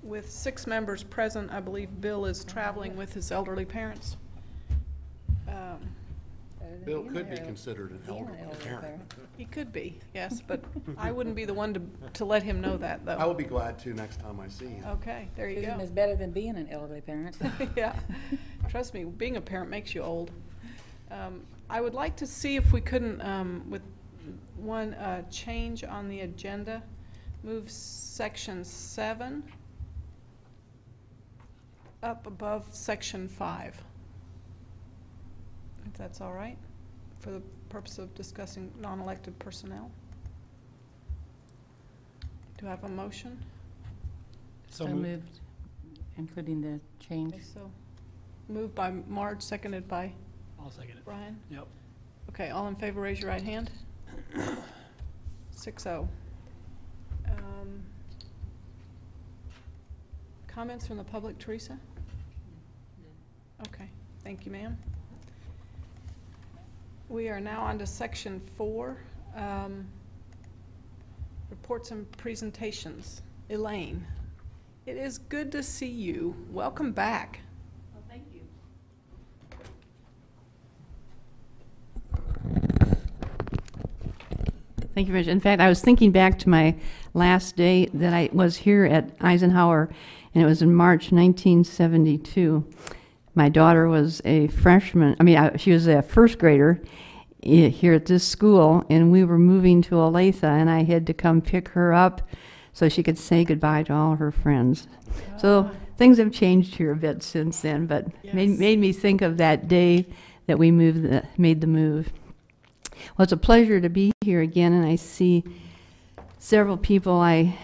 With 6 members present, I believe Bill is traveling with his elderly parents. Bill could be considered an elderly parent. He could be, yes, but I wouldn't be the one to let him know that, though. I will be glad to next time I see him. Okay, there you go. It's better than being an elderly parent. Yeah, trust me, being a parent makes you old. I would like to see if we couldn't, with one change on the agenda, move section 7 up above section 5. If that's all right, for the purpose of discussing non-elected personnel. Do I have a motion? So moved, including the change. Okay, so moved by Marge, seconded by I'll second it. Brian. Yep. Okay, all in favor, raise your right hand. 6-0. Comments from the public, Teresa? Okay, thank you, ma'am. We are now on to section 4, reports and presentations. Elaine, it is good to see you. Welcome back. Well, thank you. Thank you very much. In fact, I was thinking back to my last day that I was here at Eisenhower, and it was in March 1972. My daughter was a freshman. She was a first grader here at this school, and we were moving to Olathe, and I had to come pick her up so she could say goodbye to all her friends. So things have changed here a bit since then, but yes, made me think of that day that we made the move. Well, it's a pleasure to be here again, and I see several people I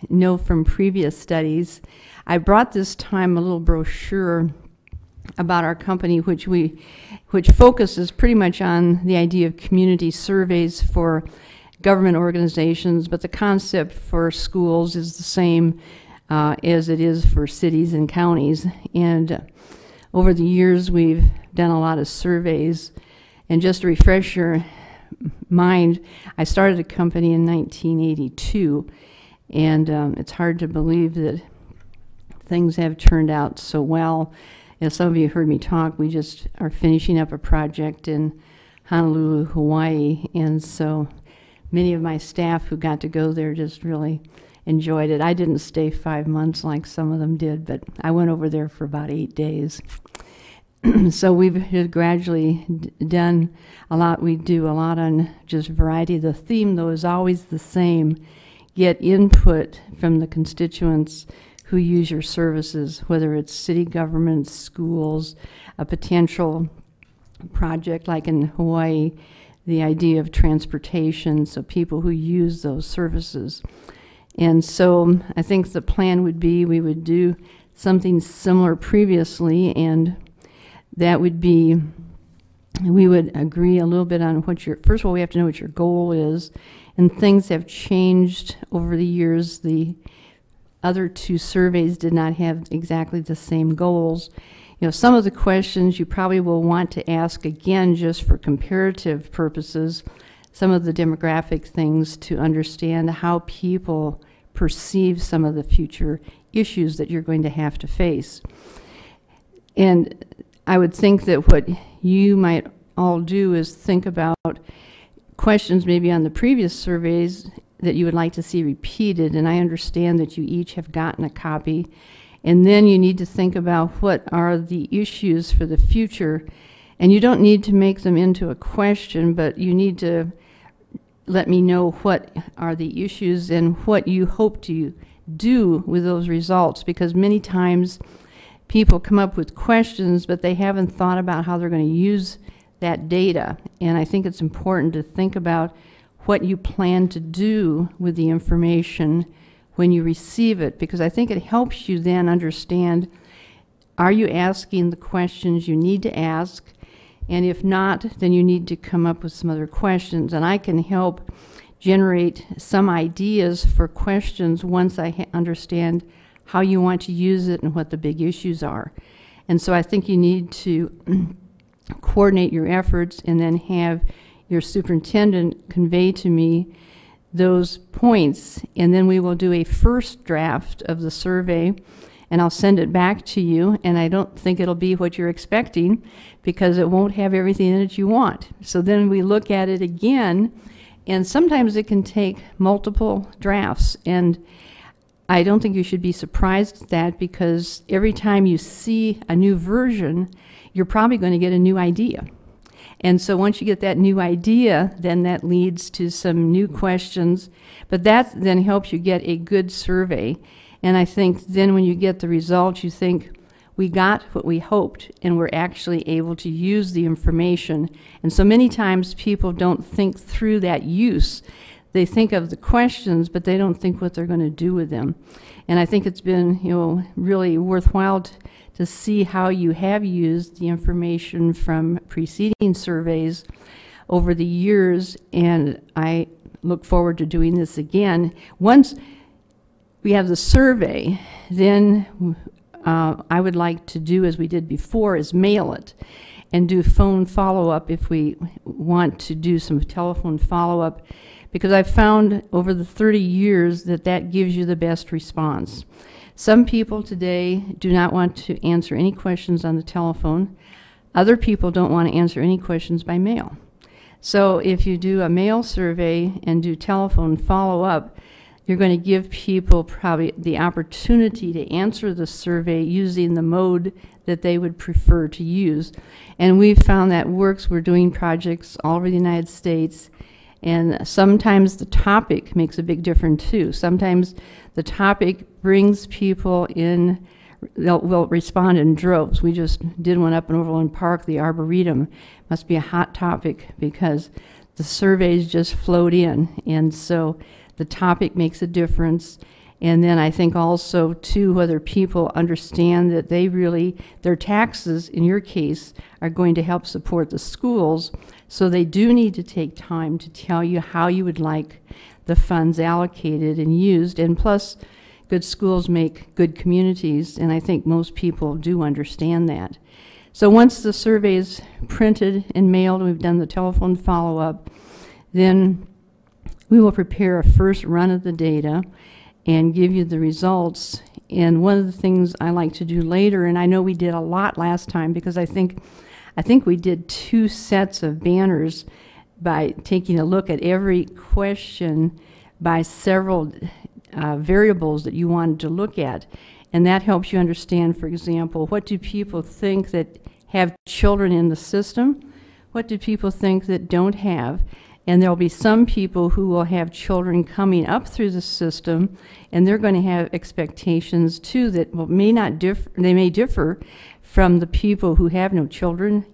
know from previous studies. I brought this time a little brochure about our company, which focuses pretty much on the idea of community surveys for government organizations, but the concept for schools is the same as it is for cities and counties. And over the years, we've done a lot of surveys. And just to refresh your mind, I started a company in 1982, and it's hard to believe that things have turned out so well. As some of you heard me talk, we just are finishing up a project in Honolulu, Hawaii, and so many of my staff who got to go there just really enjoyed it. I didn't stay 5 months like some of them did, but I went over there for about 8 days. So we've gradually done a lot. We do a lot on just variety. The theme, though, is always the same. Get input from the constituents who use your services, whether it's city governments, schools, a potential project like in Hawaii, the idea of transportation, so people who use those services. And so I think the plan would be we would do something similar previously, and that would be we would agree a little bit on what first of all, we have to know what your goal is, and things have changed over the years. The other 2 surveys did not have exactly the same goals. Some of the questions you probably will want to ask again just for comparative purposes, some of the demographic things to understand how people perceive some of the future issues that you're going to have to face. And I would think that what you might all do is think about questions maybe on the previous surveys that you would like to see repeated, and I understand that you each have gotten a copy. And then you need to think about what are the issues for the future, and you don't need to make them into a question, but you need to let me know what are the issues and what you hope to do with those results, because many times people come up with questions, but they haven't thought about how they're going to use that data. And I think it's important to think about what you plan to do with the information when you receive it, because I think it helps you then understand, are you asking the questions you need to ask? And if not, then you need to come up with some other questions. And I can help generate some ideas for questions once I understand how you want to use it and what the big issues are. And so I think you need to coordinate your efforts and then have your superintendent convey to me those points, and then we will do a first draft of the survey, and I'll send it back to you, and I don't think it'll be what you're expecting because it won't have everything in it you want. So then we look at it again, and sometimes it can take multiple drafts, and I don't think you should be surprised at that because every time you see a new version, you're probably going to get a new idea. And so once you get that new idea, then that leads to some new questions, but that then helps you get a good survey. And I think then when you get the results, you think, we got what we hoped, and we're actually able to use the information. And so many times people don't think through that use. They think of the questions, but they don't think what they're going to do with them. And I think it's been, really worthwhile to see how you have used the information from preceding surveys over the years, and I look forward to doing this again. Once we have the survey, then I would like to do as we did before, is mail it and do phone follow-up if we want to do some telephone follow-up, because I've found over the 30 years that that gives you the best response. Some people today do not want to answer any questions on the telephone. Other people don't want to answer any questions by mail. So if you do a mail survey and do telephone follow-up, you're going to give people probably the opportunity to answer the survey using the mode that they would prefer to use. And we've found that works. We're doing projects all over the United States, and sometimes the topic makes a big difference too. Sometimes the topic brings people in, will respond in droves. We just did one up in Overland Park, the Arboretum. Must be a hot topic because the surveys just flowed in, and so the topic makes a difference. And then I think also too, whether people understand that they really, their taxes in your case are going to help support the schools, so they do need to take time to tell you how you would like the funds allocated and used. And plus, good schools make good communities, and I think most people do understand that. So once the survey is printed and mailed, we've done the telephone follow-up, then we will prepare a first run of the data and give you the results. And one of the things I like to do later, and I know we did a lot last time because I think we did 2 sets of banners by taking a look at every question by several variables that you wanted to look at. And that helps you understand, for example, what do people think that have children in the system? What do people think that don't have? And there'll be some people who will have children coming up through the system, and they're going to have expectations too that may not differ. They may differ from the people who have no children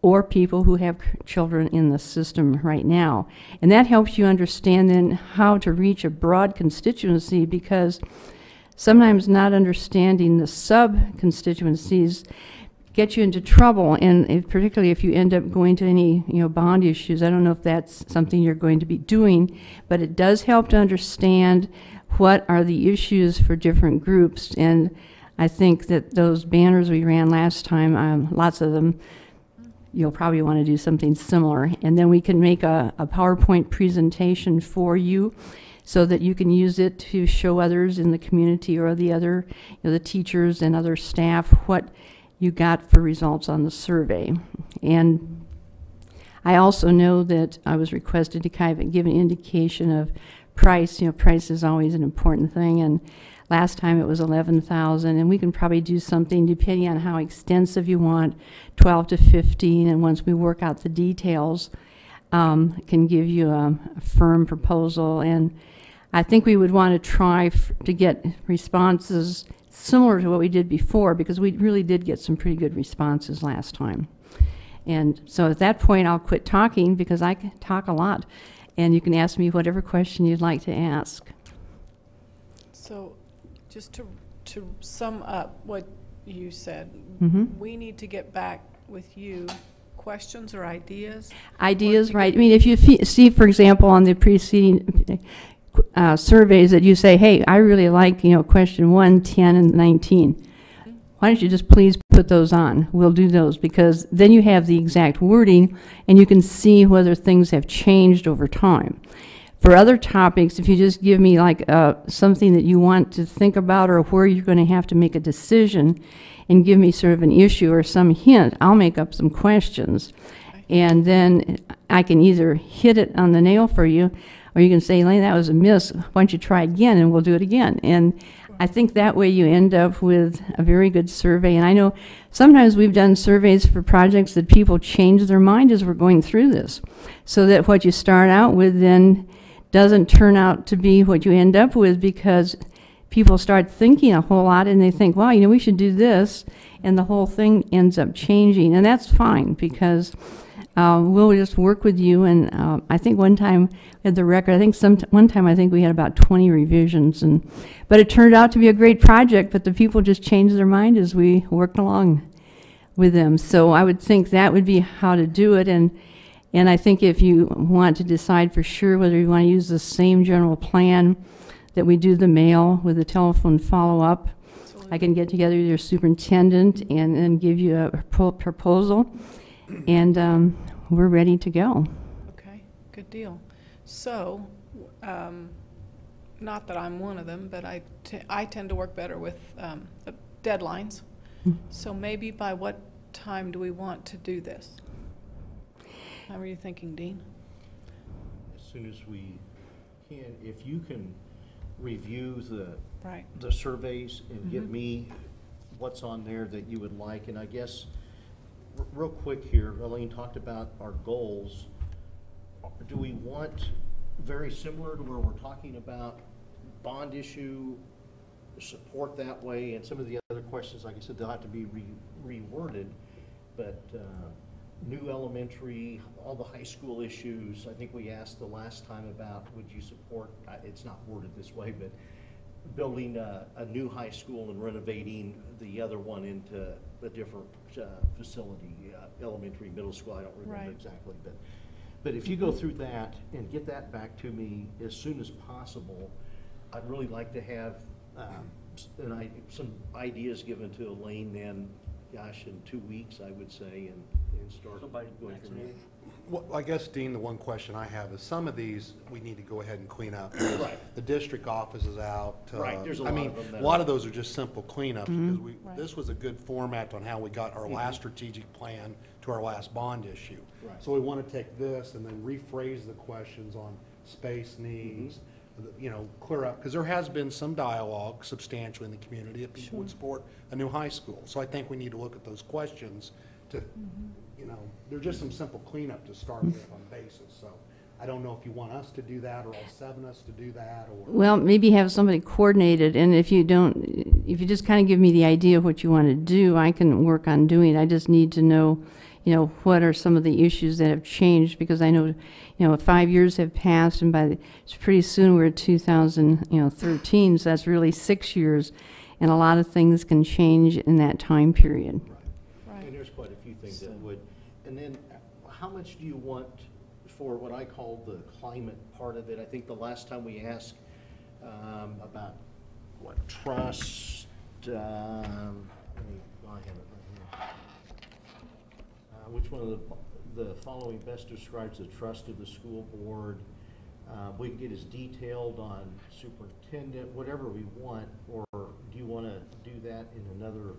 or people who have children in the system right now. And that helps you understand then how to reach a broad constituency, because sometimes not understanding the sub-constituencies get you into trouble, and particularly if you end up going to any bond issues. I don't know if that's something you're going to be doing, but it does help to understand what are the issues for different groups. And I think that those banners we ran last time, lots of them, you'll probably want to do something similar. And then we can make a PowerPoint presentation for you so that you can use it to show others in the community or the other, the teachers and other staff what you got for results on the survey. And I also know that I was requested to kind of give an indication of price. Price is always an important thing, and last time it was $11,000, and we can probably do something depending on how extensive you want, 12 to 15, and once we work out the details, can give you a firm proposal. And I think we would want to try to get responses similar to what we did before, because we really did get some pretty good responses last time. And so at that point I'll quit talking, because I can talk a lot, and you can ask me whatever question you'd like to ask. So just to sum up what you said, we need to get back with you questions or ideas? Ideas, right. I mean, if you see, for example, on the preceding surveys that you say, hey, I really like, question 1, 10, and 19. Why don't you just please put those on? We'll do those, because then you have the exact wording and you can see whether things have changed over time. For other topics, if you just give me like something that you want to think about or where you're going to have to make a decision and give me sort of an issue or some hint, I'll make up some questions. And then I can either hit it on the nail for you, or you can say, Elaine, that was a miss. Why don't you try again, and we'll do it again. And I think that way you end up with a very good survey. And I know sometimes we've done surveys for projects that people change their mind as we're going through this, so that what you start out with then doesn't turn out to be what you end up with, because people start thinking a whole lot and they think, wow, you know, we should do this, and the whole thing ends up changing. And that's fine, because we'll just work with you. And I think one time at the record, I think one time I think we had about 20 revisions, but it turned out to be a great project, but the people just changed their mind as we worked along with them. So I would think that would be how to do it. And I think if you want to decide for sure whether you want to use the same general plan that we do the mail with the telephone follow-up, I can get together with your superintendent and then give you a proposal, and we're ready to go. Okay, good deal. So, not that I'm one of them, but I tend to work better with deadlines. So maybe by what time do we want to do this? How are you thinking, Dean? As soon as we can, if you can review Right. the surveys and give me what's on there that you would like. And I guess, real quick here, Elaine talked about our goals. Do we want very similar to where we're talking about bond issue, support that way, and some of the other questions, like I said, they'll have to be reworded, but new elementary, all the high school issues, I think we asked the last time about, would you support, it's not worded this way, but building a new high school and renovating the other one into a different facility, elementary, middle school, I don't remember exactly, but if you go through that and get that back to me as soon as possible, I'd really like to have some ideas given to Elaine then, gosh, in 2 weeks, I would say, and start going from there. Well, I guess, Dean, the one question I have is some of these we need to go ahead and clean up. Right. The district office is out. Right, there's a lot of them that a lot of those are just simple cleanups, because Right. this was a good format on how we got our last strategic plan to our last bond issue. Right. So we want to take this and then rephrase the questions on space needs, you know, clear up, because there has been some dialogue substantially in the community that people would support a new high school. So I think we need to look at those questions to, you know, they're just some simple cleanup to start with on basis. So I don't know if you want us to do that or all 7 of us to do that, or. Well, maybe have somebody coordinated, and if you just kind of give me the idea of what you want to do, I can work on doing it. I just need to know, you know, what are some of the issues that have changed, because I know, you know, 5 years have passed, and it's pretty soon we're at 2013, so that's really 6 years, and a lot of things can change in that time period. Right. And there's quite a few things that would. And then how much do you want for what I call the climate part of it? I think the last time we asked about what trust, I have it right here. Which one of the following best describes the trust of the school board? We can get as detailed on superintendent, whatever we want, or do you want to do that in another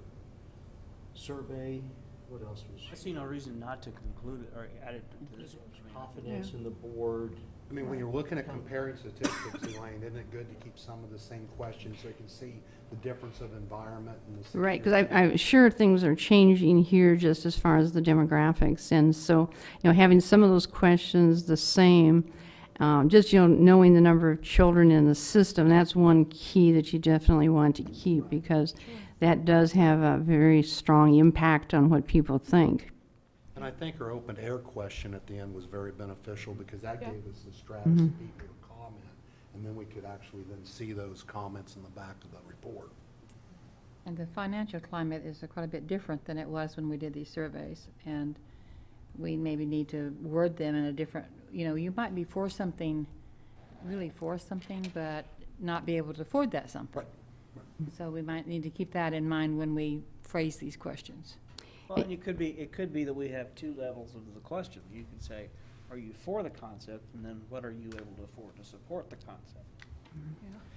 survey? What else was? I see no reason not to conclude it or add it to this one. Confidence in the board. I mean, when you're looking at comparing statistics, Elaine, isn't it good to keep some of the same questions so you can see the difference of environment and the. Right, because I'm sure things are changing here just as far as the demographics, and so, you know, having some of those questions the same, just, you know, knowing the number of children in the system, that's one key that you definitely want to keep, because that does have a very strong impact on what people think. And I think our open air question at the end was very beneficial, because that gave us the strategy of people to comment, and then we could actually then see those comments in the back of the report. And the financial climate is quite a bit different than it was when we did these surveys, and we maybe need to word them in a different, you know, you might be for something, really for something, but not be able to afford that something. Right. So we might need to keep that in mind when we phrase these questions. Well, and it could be that we have 2 levels of the question. You could say, are you for the concept, and then what are you able to afford to support the concept?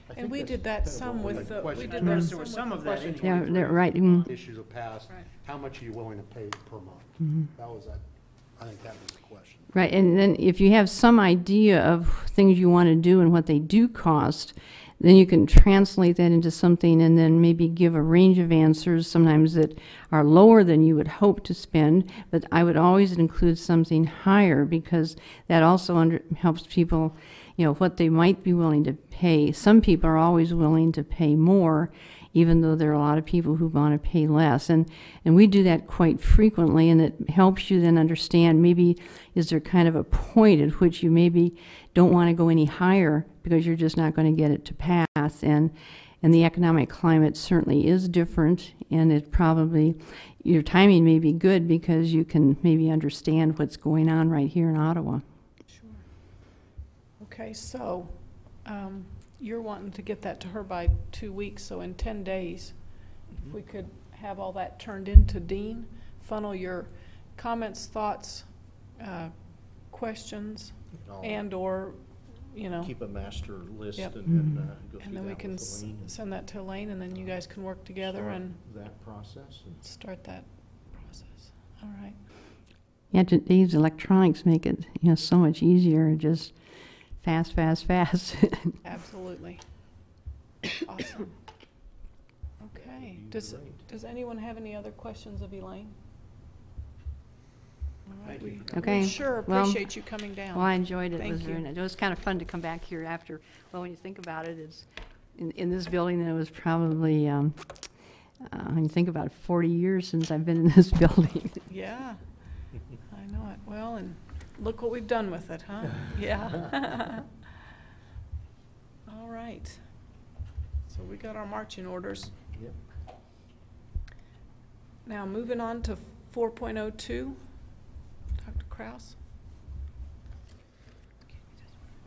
I And think we that's did that kind of some what with we- the, we question. did I that noticed there was with some the of that in question. They're right. Mm. Issues have passed, Right. how much are you willing to pay per month? That was that, I think that was the question. Right, and then if you have some idea of things you want to do and what they do cost, then you can translate that into something and then maybe give a range of answers, sometimes that are lower than you would hope to spend, but I would always include something higher because that also helps people, you know, what they might be willing to pay. Some people are always willing to pay more, even though there are a lot of people who want to pay less. And we do that quite frequently, and it helps you then understand maybe is there kind of a point at which you maybe don't want to go any higher because you're just not going to get it to pass. And the economic climate certainly is different, and it probably, your timing may be good because you can maybe understand what's going on right here in Ottawa. Sure. Okay, so, you're wanting to get that to her by 2 weeks, so in 10 days, if we could have all that turned into Dean, funnel your comments, thoughts, questions, I'll and/or, you know, keep a master list Yep. and go through and then we that can with Elaine and send that to Elaine, and then you guys can work together start and that process. And start that process. All right. Yeah, today's electronics make it, you know, so much easier, just fast, fast, fast. Absolutely. Awesome. Okay. You're Does right. anyone have any other questions of Elaine? All right. Thank you. Okay, We sure well- appreciate you coming down. Well, I enjoyed it. It Thank was very you. nice. It was kind of fun to come back here after, well, when you think about it, it's in this building, it was probably, when you think about it, 40 years since I've been in this building. Yeah, I know it. Well, and look what we've done with it, huh? Yeah. All right. So we got our marching orders. Yep. Now, moving on to 4.02, Dr. Kraus.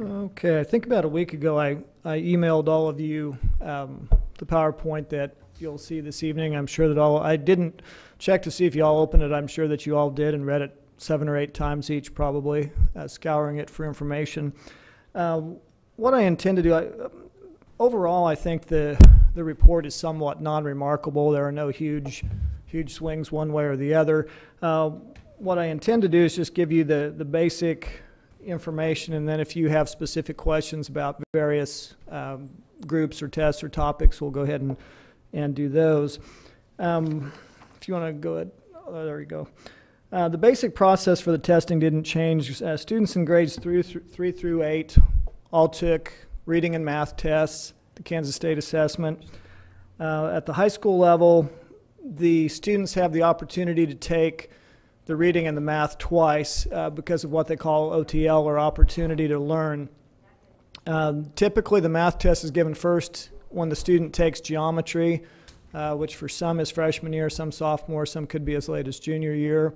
Okay, I think about a week ago I emailed all of you the PowerPoint that you'll see this evening. I'm sure that I didn't check to see if you all opened it. I'm sure that you all did and read it 7 or 8 times each probably, scouring it for information. What I intend to do, overall I think the report is somewhat non-remarkable. There are no huge swings one way or the other. What I intend to do is just give you the basic information, and then if you have specific questions about various groups or tests or topics, we'll go ahead and do those. If you want to go ahead, oh, there you go. The basic process for the testing didn't change. Students in grades 3 through 8 all took reading and math tests, the Kansas State assessment. At the high school level, the students have the opportunity to take the reading and the math twice because of what they call OTL, or opportunity to learn. Typically the math test is given first when the student takes geometry, which for some is freshman year, some sophomore, some could be as late as junior year.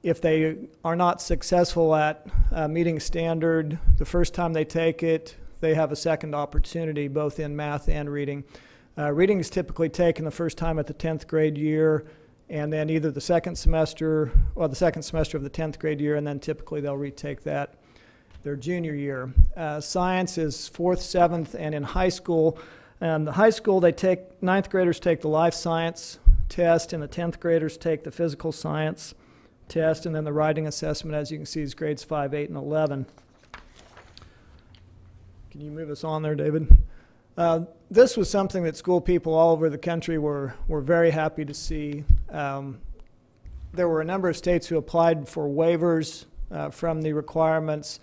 If they are not successful at meeting standard the first time they take it, they have a second opportunity both in math and reading. Reading is typically taken the first time at the 10th grade year, and then either the second semester of the 10th grade year, and then typically they'll retake that their junior year. Science is 4th, 7th, and in high school. And the high school, 9th graders take the life science test, and the 10th graders take the physical science test, and then the writing assessment, as you can see, is grades 5, 8, and 11. Can you move us on there, David? This was something that school people all over the country were very happy to see. There were a number of states who applied for waivers from the requirements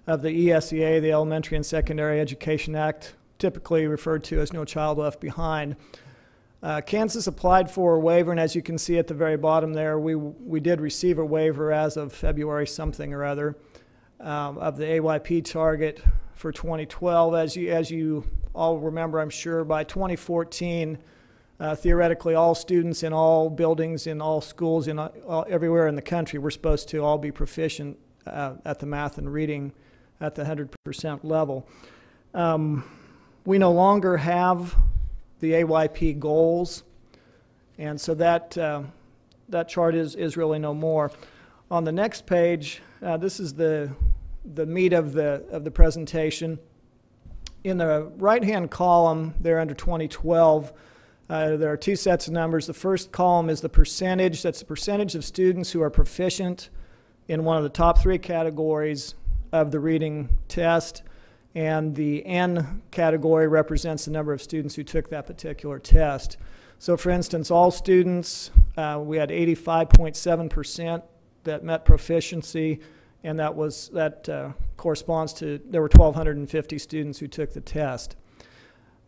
of the ESEA, the Elementary and Secondary Education Act, typically referred to as No Child Left Behind. Kansas applied for a waiver, and as you can see at the very bottom there, we did receive a waiver as of February something or other of the AYP target for 2012. As you all remember, I'm sure, by 2014, theoretically all students in all buildings, in all schools, everywhere in the country were supposed to all be proficient at the math and reading at the 100% level. We no longer have the AYP goals, and so that chart is really no more. On the next page, this is the the meat of the presentation. In the right-hand column there under 2012, there are two sets of numbers. The first column is the percentage. That's the percentage of students who are proficient in one of the top 3 categories of the reading test. And the N category represents the number of students who took that particular test. So for instance, all students, we had 85.7% that met proficiency, and that corresponds to, there were 1,250 students who took the test.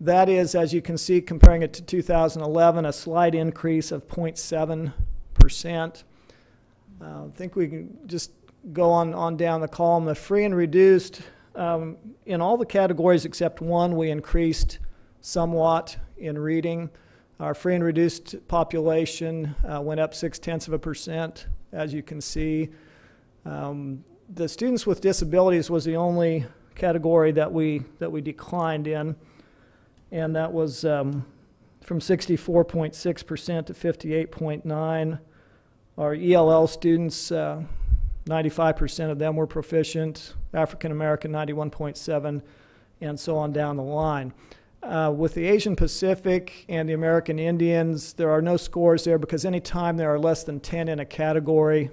That is, as you can see, comparing it to 2011, a slight increase of 0.7%. I think we can just go on down the column. The free and reduced, in all the categories except one, we increased somewhat in reading. Our free and reduced population went up 0.6%, as you can see. The students with disabilities was the only category that we declined in, and that was from 64.6% to 58.9%. Our ELL students, 95% of them were proficient. African American, 91.7%, and so on down the line. With the Asian Pacific and the American Indians, there are no scores there because any time there are less than 10 in a category,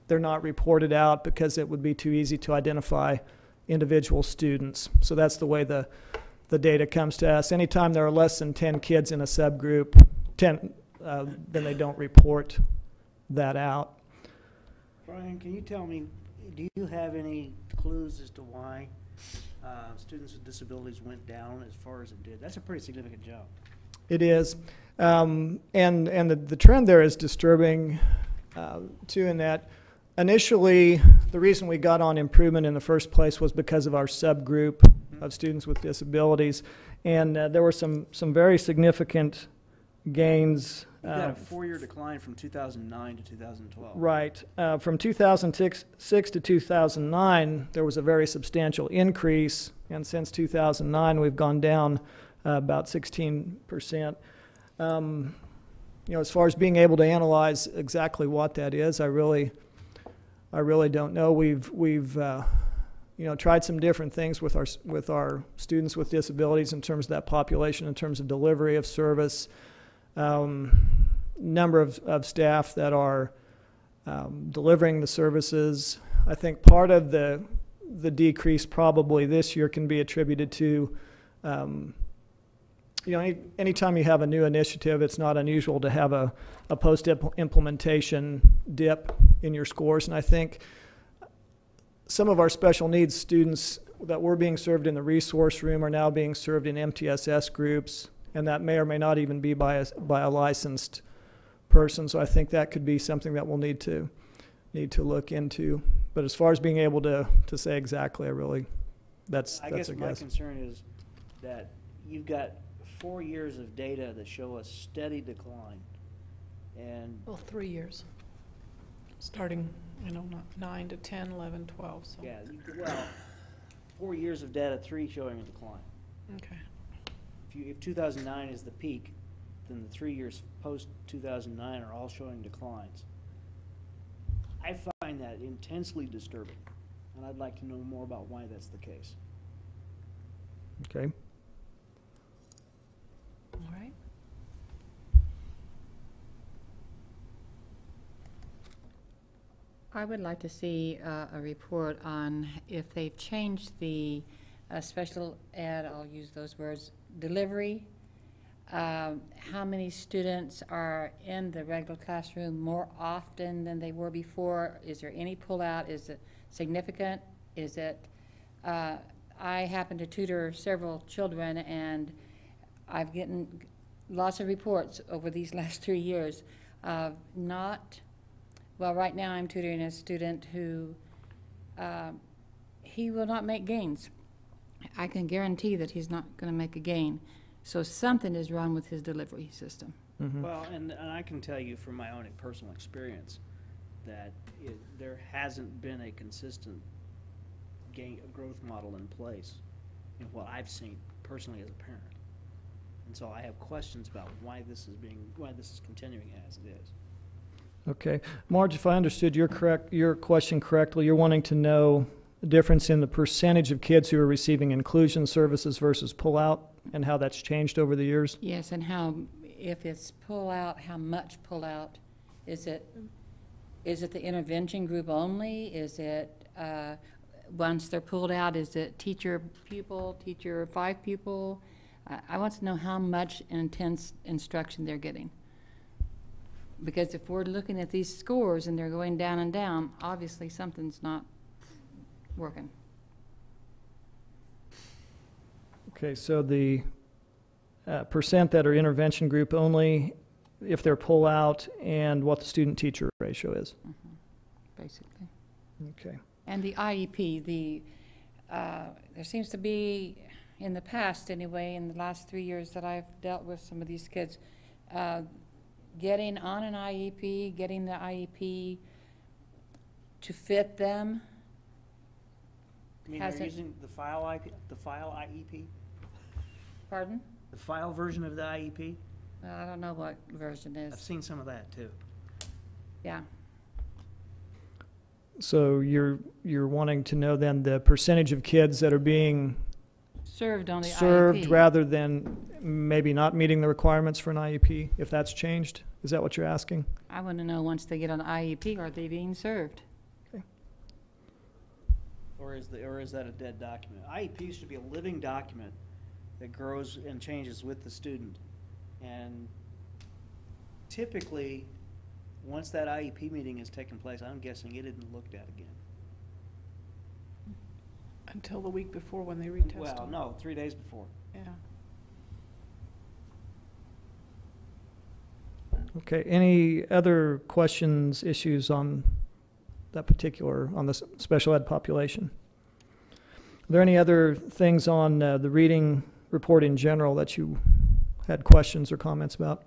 they're not reported out because it would be too easy to identify individual students. So that's the way the data comes to us. Anytime there are less than 10 kids in a subgroup, then they don't report that out. Brian, can you tell me, do you have any clues as to why students with disabilities went down as far as it did? That's a pretty significant jump. It is. And the trend there is disturbing, too, in that initially the reason we got on improvement in the first place was because of our subgroup of students with disabilities. And there were some very significant gains. You got a 4-year decline from 2009 to 2012. Right. From 2006 to 2009, there was a very substantial increase, and since 2009, we've gone down about 16%. As far as being able to analyze exactly what that is, I really don't know. We've tried some different things with our students with disabilities in terms of that population, in terms of delivery of service. Number of staff that are delivering the services. I think part of the decrease probably this year can be attributed to, anytime you have a new initiative, it's not unusual to have a post-implementation dip in your scores. And I think some of our special needs students that were being served in the resource room are now being served in MTSS groups, and that may or may not even be by a licensed person. So I think that could be something that we'll need to look into. But as far as being able to say exactly, that's a guess. My concern is that you've got 4 years of data that show a steady decline, and 3 years, starting 9 to 10, 11, 12. So. Yeah, 4 years of data, 3 showing a decline. Okay. If 2009 is the peak, then the 3 years post 2009 are all showing declines. I find that intensely disturbing, and I'd like to know more about why that's the case. Okay. All right. I would like to see a report on if they've changed the special ed, I'll use those words, delivery. How many students are in the regular classroom more often than they were before? Is there any pullout? Is it significant? Is it, I happen to tutor several children, and I've gotten lots of reports over these last 3 years of right now I'm tutoring a student who, he will not make gains. I can guarantee that he's not going to make a gain. So something is wrong with his delivery system. Mm-hmm. Well, and I can tell you from my own personal experience that there hasn't been a consistent growth model in place in what I've seen personally as a parent. And so I have questions about why this is continuing as it is. Okay. Marge, if I understood your question correctly, you're wanting to know the difference in the percentage of kids who are receiving inclusion services versus pull-out and how that's changed over the years? Yes, and how, if it's pull-out, how much pull-out? Is it the intervention group only? Is it, once they're pulled out, is it teacher, pupil, teacher, 5 pupil? I want to know how much intense instruction they're getting. Because if we're looking at these scores and they're going down and down, obviously something's not working. Okay, so the percent that are intervention group only, if they're pull-out, and what the student-teacher ratio is. Basically. Okay. And the IEP, there seems to be, in the past anyway, in the last 3 years that I've dealt with some of these kids, getting on an IEP, getting the IEP to fit them. I mean, Has they're it- using the file IEP? Pardon? The file version of the IEP? I don't know what version I've is. seen some of that too. Yeah. So you're wanting to know then the percentage of kids that are being Served on the served IEP. rather than maybe not meeting the requirements for an IEP, if that's changed? Is that what you're asking? I want to know, once they get on IEP, are they being served? Or is that a dead document? IEP should be a living document that grows and changes with the student. And typically, once that IEP meeting has taken place, I'm guessing it isn't looked at again. Until the week before when they retest Well, them. no, 3 days before. Yeah. Okay, any other questions, issues on that particular, on the special ed population? Are there any other things on the reading report in general that you had questions or comments about?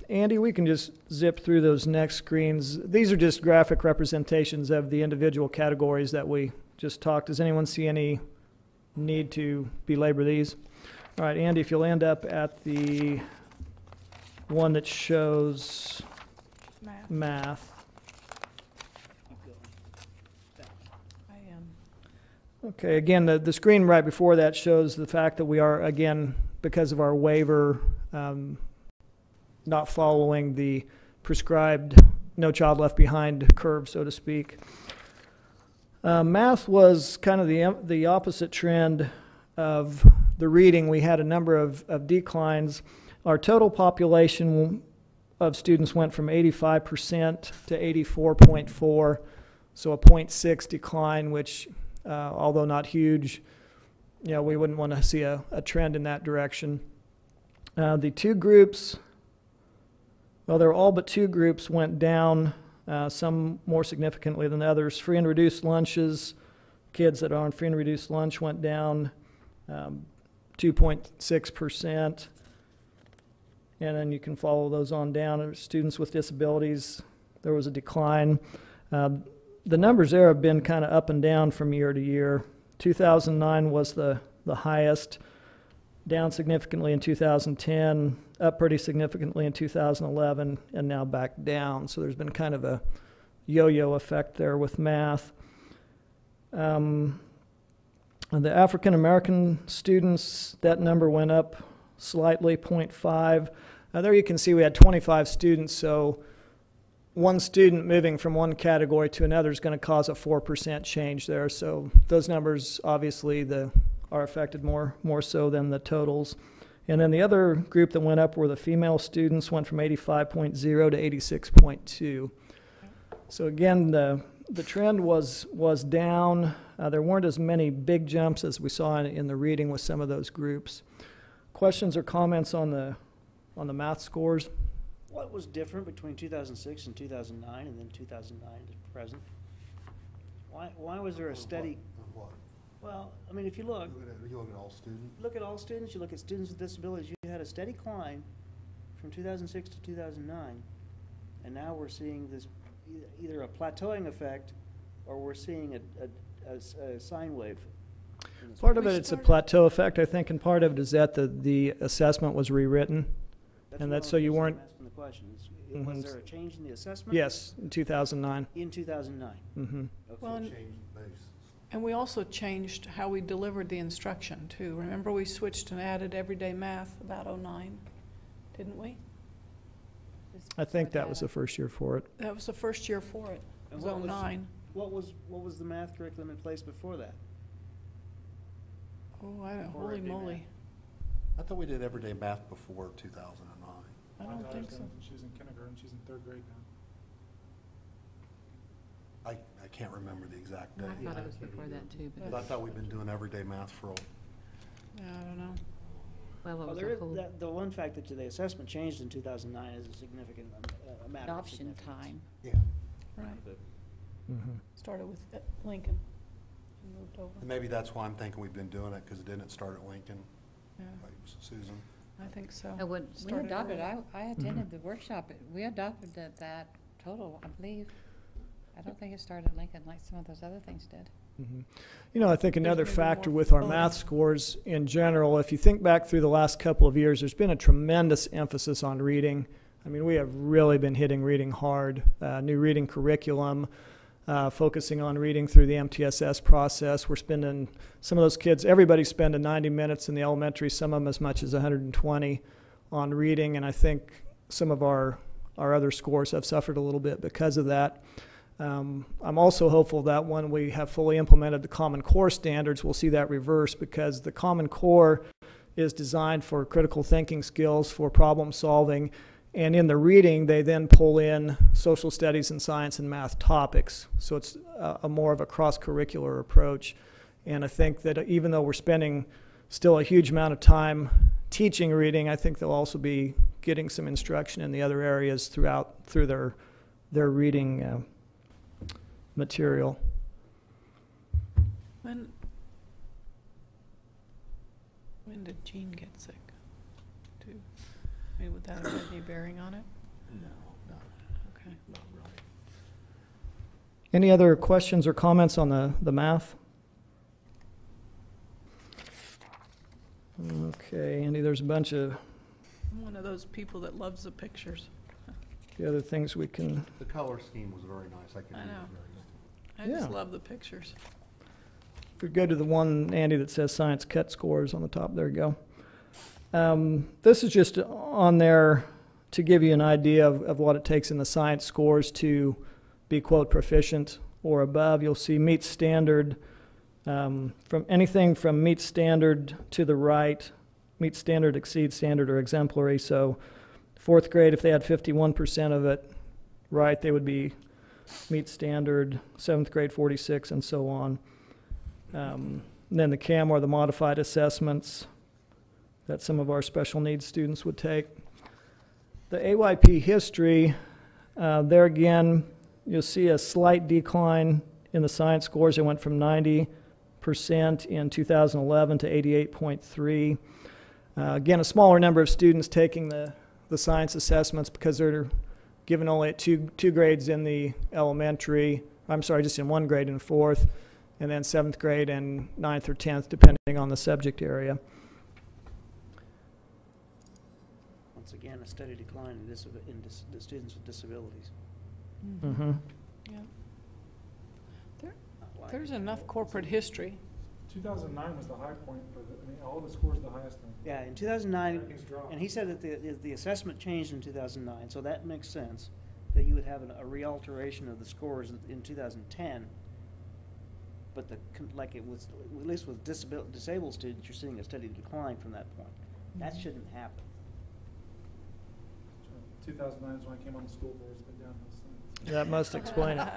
Andy, we can just zip through those next screens. These are just graphic representations of the individual categories that we just talked. Does anyone see any need to belabor these? All right, Andy, if you'll end up at the one that shows math. Keep going. I am. Okay, again, the screen right before that shows the fact that we are, again, because of our waiver, not following the prescribed No Child Left Behind curve, so to speak. Math was kind of the opposite trend of the reading. We had a number of declines. Our total population of students went from 85% to 84.4, so a 0.6 decline, which, although not huge, you know, we wouldn't want to see a trend in that direction. The two groups, well, there were all but two groups went down, some more significantly than others. Free and reduced lunches, kids that are on free and reduced lunch went down 2.6%. And then you can follow those on down. Students with disabilities, there was a decline. The numbers there have been kind of up and down from year to year. 2009 was the highest, down significantly in 2010, up pretty significantly in 2011, and now back down. So there's been kind of a yo-yo effect there with math. The African American students, that number went up slightly, 0.5. There you can see we had 25 students, so one student moving from one category to another is going to cause a 4% change there. So those numbers obviously are affected more so than the totals. And then the other group that went up were the female students, went from 85.0 to 86.2. So again, the trend was down. There weren't as many big jumps as we saw in the reading with some of those groups. Questions or comments on the math scores? What was different between 2006 and 2009 and then 2009 to present? Why was there a steady, What? well, I mean, if you look, You look at all students? look at all students, you look at students with disabilities, you had a steady climb from 2006 to 2009. And now we're seeing this, either a plateauing effect or we're seeing a sine wave. Part of it, it's a plateau effect, I think, and part of it is that the assessment was rewritten. And one that's of so the you reasons weren't- I'm asking the question. Mhm. Was there a change in the assessment? Yes, in 2009. In 2009? Mm-hmm. Okay. Well, and- Change the base. And we also changed how we delivered the instruction, too. Remember, we switched and added everyday math about '09, didn't we? I think that was the first year for it. That was the first year for it. It And was '09. What was the math curriculum in place before that? Oh, I don't, Before holy everyday moly. I thought we did everyday math before 2009. I don't think so. She's in kindergarten, she's in third grade now. I can't remember the exact I date. thought it was before that too, But I but, thought we've been doing everyday math for, Yeah, I don't know. well, it Well, was there a is, whole the one fact that the assessment changed in 2009 is a significant, a matter of adoption significance. time. yeah. Right. Mm-hmm. Started with Lincoln and moved over. And maybe that's why I'm thinking we've been doing it, because it didn't start at Lincoln, Yeah, like Susan. I think so. And when we Started adopted, early. I attended the workshop, we adopted that total, I believe. I don't think it started at Lincoln like some of those other things did. Mhm. You know, I think another maybe factor more with our flexibility. math scores in general, if you think back through the last couple of years, there's been a tremendous emphasis on reading. I mean, we have really been hitting reading hard. New reading curriculum, focusing on reading through the MTSS process. We're spending, some of those kids, everybody's spending 90 minutes in the elementary, some of them as much as 120 on reading, and I think some of our other scores have suffered a little bit because of that. I'm also hopeful that when we have fully implemented the Common Core standards, we'll see that reverse, because the Common Core is designed for critical thinking skills, for problem solving, and in the reading, they then pull in social studies and science and math topics. So it's a more of a cross-curricular approach. And I think that even though we're spending still a huge amount of time teaching reading, I think they'll also be getting some instruction in the other areas through their reading material. When did Jean get sick? Too? I mean, would that have any bearing on it? No, Okay. not really. Any other questions or comments on the math? Okay, Andy, there's a bunch of I'm one of those people that loves the pictures. the other things we can, The color scheme was very nice. I could I read it know. very good. I just Yeah. love the pictures. if we go to the one, Andy, that says science cut scores on the top, there you go. This is just on there to give you an idea of what it takes in the science scores to be, quote, proficient or above. You'll see meet standard, from anything from meet standard to the right, meet standard, exceed standard, or exemplary. So fourth grade, if they had 51% of it right, they would be meet standard, seventh grade 46, and so on. And then the CAM, or the modified assessments that some of our special needs students would take. The AYP history, there again, you'll see a slight decline in the science scores. It went from 90% in 2011 to 88.3. Again, a smaller number of students taking the science assessments because they're given only at two grades in the elementary. I'm sorry, just in one grade in fourth, and then seventh grade and ninth or 10th, depending on the subject area. Once again, a steady decline in the students with disabilities. Mm-hmm. Yeah. Not like There's it. enough corporate history. 2009 was the high point for all the scores are the highest then. Yeah, in 2009, Everything's dropped. and he said that the assessment changed in 2009, so that makes sense, that you would have a realteration of the scores in 2010. But like it was, at least with disabled students, you're seeing a steady decline from that point. That shouldn't happen. 2009 is when I came on the school board, it's been down since. That must explain it.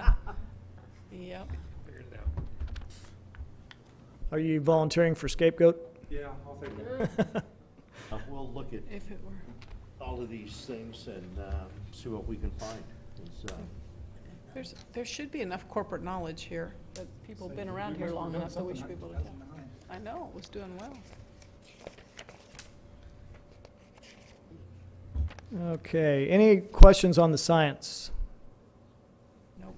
Yep. Figured it out. Are you volunteering for scapegoat? Yeah, I'll take it. We'll look at If it were. all of these things and see what we can find. It's, There should be enough corporate knowledge here, that people have been around here long enough that we should be able to tell. I know, it was doing well. Okay, any questions on the science? Nope.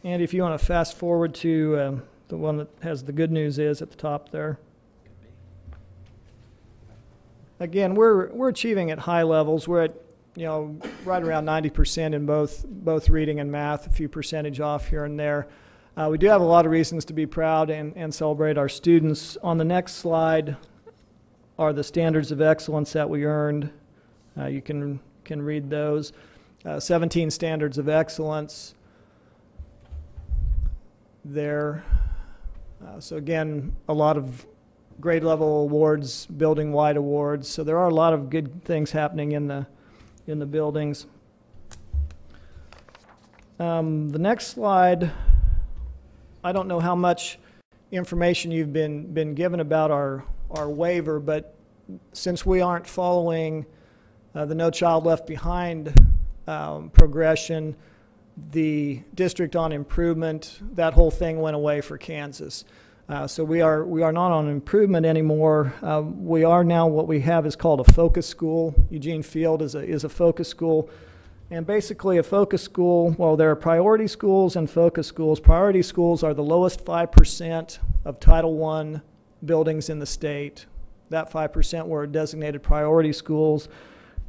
Andy, if you want to fast forward to the one that has the good news is at the top there. again, we're achieving at high levels. We're at, right around 90% in both reading and math, a few percentage off here and there. We do have a lot of reasons to be proud and celebrate our students. On the next slide are the standards of excellence that we earned. You can read those. 17 standards of excellence there. So again, a lot of grade level awards, building wide awards. So there are a lot of good things happening in the buildings. The next slide, I don't know how much information you've been given about our waiver, but since we aren't following the No Child Left Behind progression, the District on Improvement, that whole thing went away for Kansas. So we are not on improvement anymore. We are now, what we have is called a focus school. Eugene Field is a focus school. And basically a focus school, well, there are priority schools and focus schools. Priority schools are the lowest 5% of Title I buildings in the state. That 5% were designated priority schools.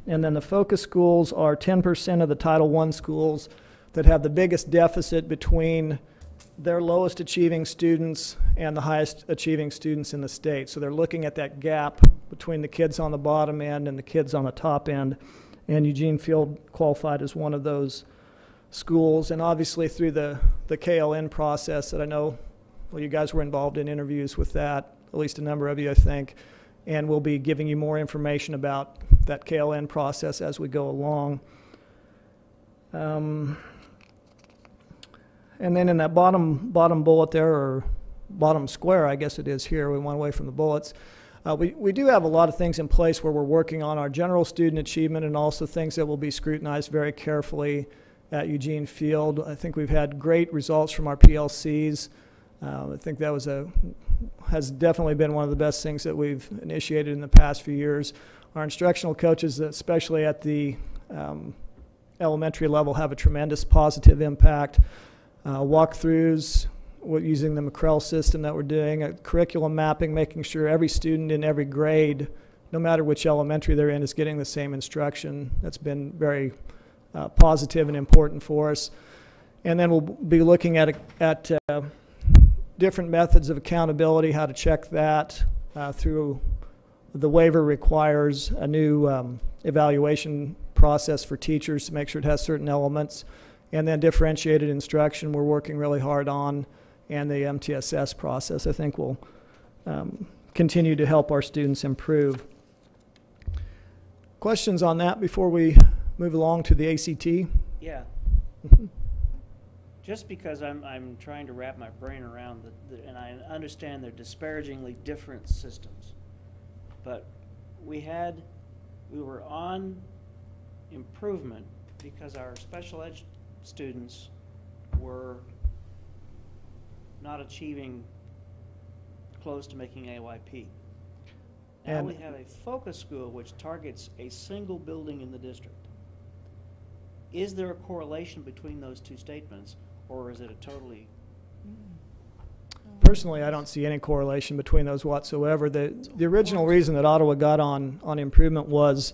And then the focus schools are 10% of the Title I schools that have the biggest deficit between their lowest achieving students and the highest achieving students in the state. So they're looking at that gap between the kids on the bottom end and the kids on the top end. And Eugene Field qualified as one of those schools. And obviously through the KLN process that I know, well, you guys were involved in interviews with that, at least a number of you, I think. And we'll be giving you more information about that KLN process as we go along. And then in that bottom bullet there, or bottom square, I guess it is here, we went away from the bullets. We do have a lot of things in place where we're working on our general student achievement and also things that will be scrutinized very carefully at Eugene Field. I think we've had great results from our PLCs. I think that has definitely been one of the best things that we've initiated in the past few years. Our instructional coaches, especially at the elementary level, have a tremendous positive impact. Walkthroughs, using the McCrell system that we're doing, curriculum mapping, making sure every student in every grade, no matter which elementary they're in, is getting the same instruction. That's been very positive and important for us. And then we'll be looking at different methods of accountability, how to check that through the waiver requires a new evaluation process for teachers to make sure it has certain elements. And then differentiated instruction we're working really hard on, and the MTSS process I think will continue to help our students improve. Questions on that before we move along to the ACT? Yeah. Just because I'm trying to wrap my brain around and I understand they're disparagingly different systems, but we were on improvement because our special ed students were not achieving close to making AYP. Now we have a focus school which targets a single building in the district. Is there a correlation between those two statements, or is it a totally... Personally, I don't see any correlation between those whatsoever. The original reason that Ottawa got on improvement was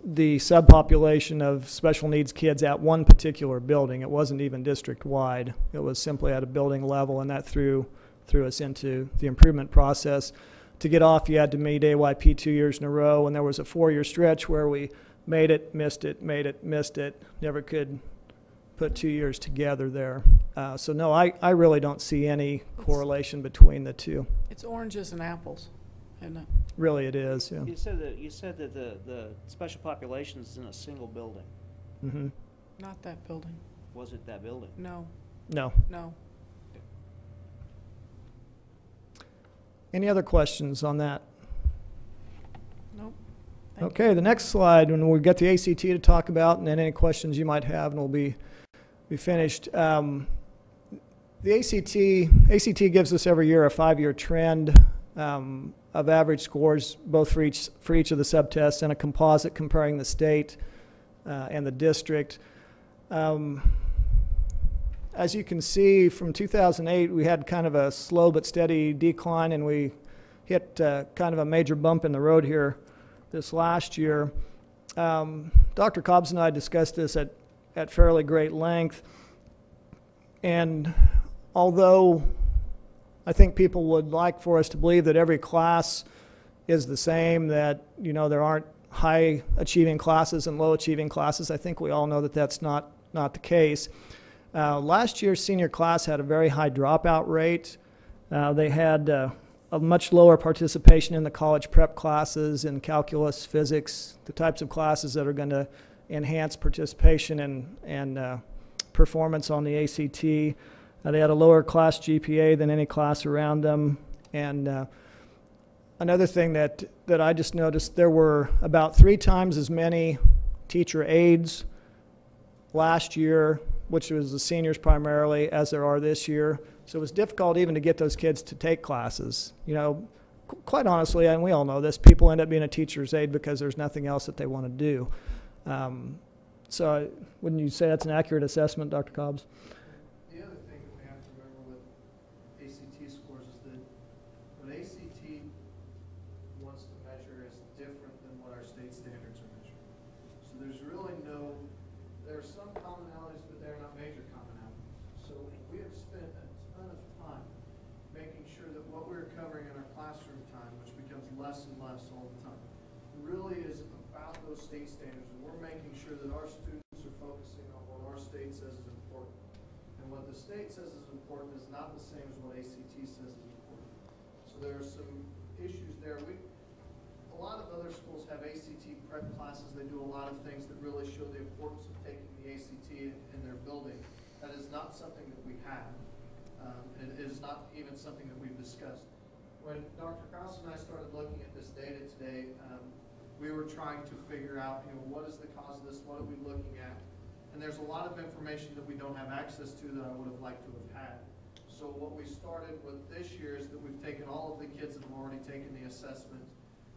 the subpopulation of special needs kids at one particular building. It wasn't even district-wide. It was simply at a building level, and that threw us into the improvement process. To get off, you had to meet AYP 2 years in a row, and there was a 4-year stretch where we made it, missed it, made it, missed it, never could put 2 years together there. So no, I really don't see any correlation between the two. It's oranges and apples, isn't it? Really it is, yeah. You said that the special population is in a single building. Mm-hmm. Not that building. Was it that building? No, No. no. Any other questions on that? Nope. Thank Okay, the next slide, when we get the ACT to talk about, and then any questions you might have, and we'll be finished. The ACT gives us every year a 5-year trend of average scores, both for each of the subtests, and a composite comparing the state and the district. As you can see, from 2008, we had kind of a slow but steady decline, and we hit kind of a major bump in the road here this last year. Dr. Cobbs and I discussed this at fairly great length, and although I think people would like for us to believe that every class is the same, that, you know, there aren't high achieving classes and low achieving classes, I think we all know that that's not the case. Last year's senior class had a very high dropout rate. They had a much lower participation in the college prep classes, in calculus, physics, the types of classes that are going to enhance participation and performance on the ACT. They had a lower class GPA than any class around them. And another thing that I just noticed, there were about 3 times as many teacher aides last year, which was the seniors primarily, as there are this year. So it was difficult even to get those kids to take classes. You know, quite honestly, and we all know this, people end up being a teacher's aide because there's nothing else that they want to do. So wouldn't you say that's an accurate assessment, Dr. Cobbs? The other thing that we have to remember with ACT scores is that what ACT wants to measure is different than what our state standards are measuring. So there's really there are some commonalities, but they're not major commonalities. So we have spent a ton of time making sure that what we're covering in our classroom time, which becomes less and less all the time, really is about those state standards. And we're making sure that our students are focusing on what our state says is important. And what the state says is important is not the same as what ACT says is important. So there are some issues there. A lot of other schools have ACT prep classes. They do a lot of things that really show the importance of taking the ACT in their building. That is not something that we have. It is not even something that we've discussed. When Dr. Krause and I started looking at this data today, we were trying to figure out, you know, what is the cause of this? What are we looking at? And there's a lot of information that we don't have access to that I would have liked to have had. So what we started with this year is that we've taken all of the kids that have already taken the assessment.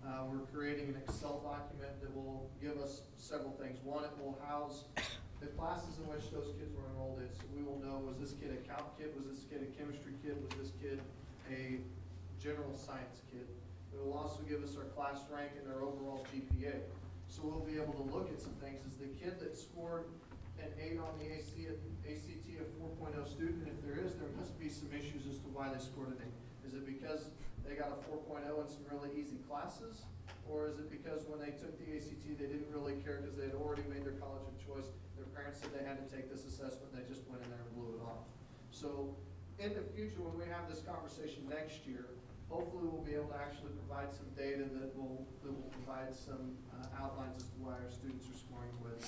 We're creating an Excel document that will give us several things. One, it will house the classes in which those kids were enrolled in. So we will know, was this kid a calc kid? Was this kid a chemistry kid? Was this kid a general science kid? It will also give us our class rank and their overall GPA. So we'll be able to look at some things. Is the kid that scored an 8 on the ACT a 4.0 student? If there is, there must be some issues as to why they scored an 8. Is it because they got a 4.0 in some really easy classes? Or is it because when they took the ACT, they didn't really care because they had already made their college of choice? Their parents said they had to take this assessment. They just went in there and blew it off. So in the future, when we have this conversation next year, hopefully we'll be able to actually provide some data that will provide some outlines as to why our students are scoring with.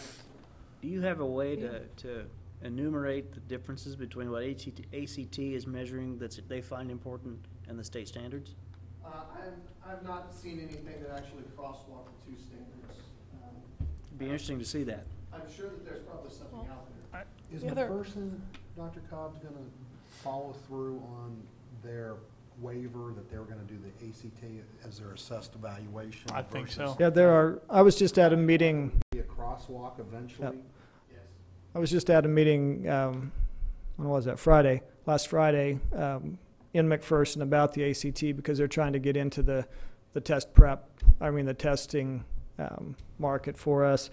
Do you have a way to enumerate the differences between what ACT is measuring that they find important and the state standards? I've not seen anything that actually crosswalk the two standards. It'd be interesting to see that. I'm sure that there's probably something out there. Is The other- McPherson, Dr. Cobb's going to follow through on their waiver that they were going to do the ACT as their assessed evaluation? I think so. Yeah, I was just at a meeting, Be a crosswalk eventually? Yes. I was just at a meeting, when was that, last Friday, in McPherson about the ACT because they're trying to get into the testing market for us.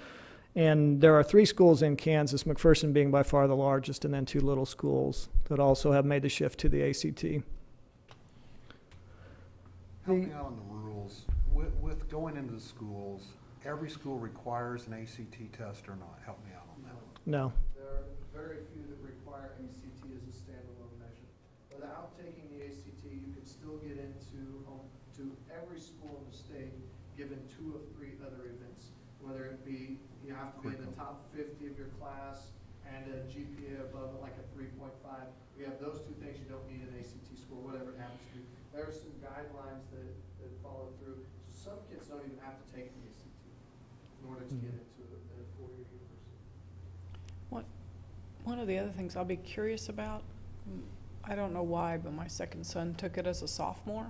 And there are 3 schools in Kansas, McPherson being by far the largest, and then 2 little schools that also have made the shift to the ACT. Help me out on the rules. With going into the schools, every school requires an ACT test or not? Help me out on that. No. There are very few that require ACT as a standalone measure. Without taking the ACT, you can still get into to every school in the state given 2 of 3 other events, whether it be you have to be in the top 50 of your class and a GPA above like a 3.5. We have those 2 things. You don't need an ACT score, whatever it happens to be. There are some guidelines that follow through. Some kids don't even have to take the ACT in order to get into a 4-year university. One of the other things I'll be curious about, I don't know why, but my second son took it as a sophomore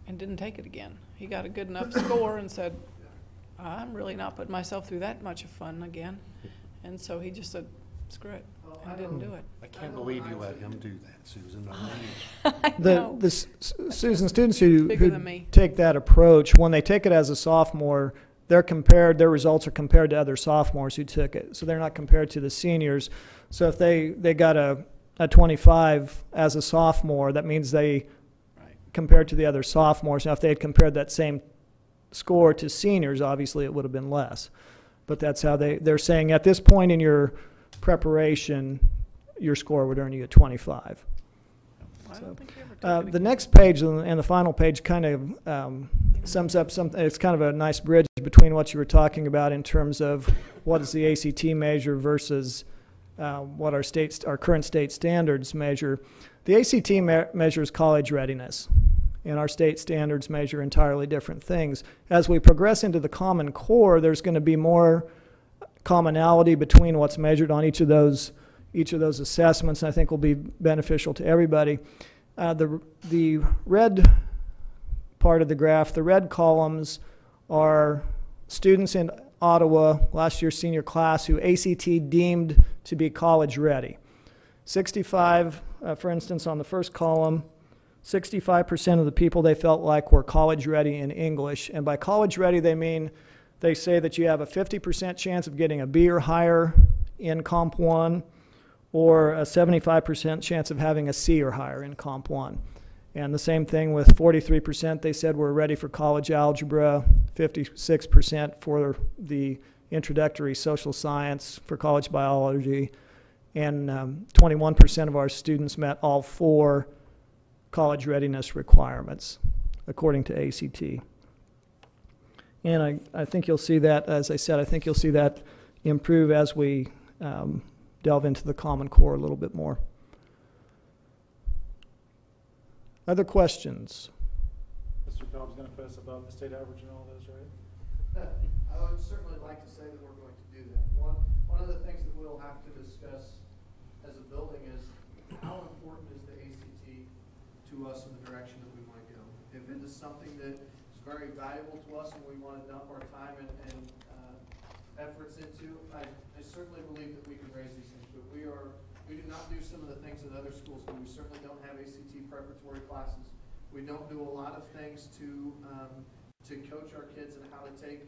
and didn't take it again. He got a good enough score and said, I'm really not putting myself through that much of fun again. And so he just said, screw it. Well, and didn't do it. I can't believe you let him do that, Susan. I know. Susan, students who Bigger than me. take that approach, when they take it as a sophomore, their results are compared to other sophomores who took it. So they're not compared to the seniors. So if they got a 25 as a sophomore, that means they, Right. compared to the other sophomores. Now, if they had compared that same score to seniors, obviously it would have been less. But that's how they're saying at this point in your preparation, your score would earn you a 25. I So, don't think you ever took it the again. next page and the final page kind of sums up something. It's kind of a nice bridge between what you were talking about in terms of what is the ACT measure versus what our current state standards measure. The ACT measures college readiness, and our state standards measure entirely different things. As we progress into the Common Core, there's going to be more commonality between what's measured on each of those assessments, and I think will be beneficial to everybody. The red part of the graph, the red columns are students in Ottawa, last year's senior class, who ACT deemed to be college ready. 65, for instance, on the first column, 65% of the people they felt like were college ready in English. And by college ready, they say that you have a 50% chance of getting a B or higher in Comp 1, or a 75% chance of having a C or higher in Comp 1. And the same thing with 43%, they said we're ready for college algebra, 56% for the introductory social science, for college biology, and 21% of our students met all 4 college readiness requirements, according to ACT. And I think you'll see that, as I said, I think you'll see that improve as we delve into the Common Core a little bit more. Other questions? Mr. Cobb's gonna put us above the state average and all those, right? I would certainly like to say that we're going to do that. One of the things that we'll have to discuss as a building is how important is the ACT to us in the direction that we want to go. If it is something that is very valuable to us and we want to dump our time and efforts into, I certainly believe that we can raise these things, but we do not do some of the things that other schools do. We certainly don't have ACT preparatory classes. We don't do a lot of things to coach our kids in how to take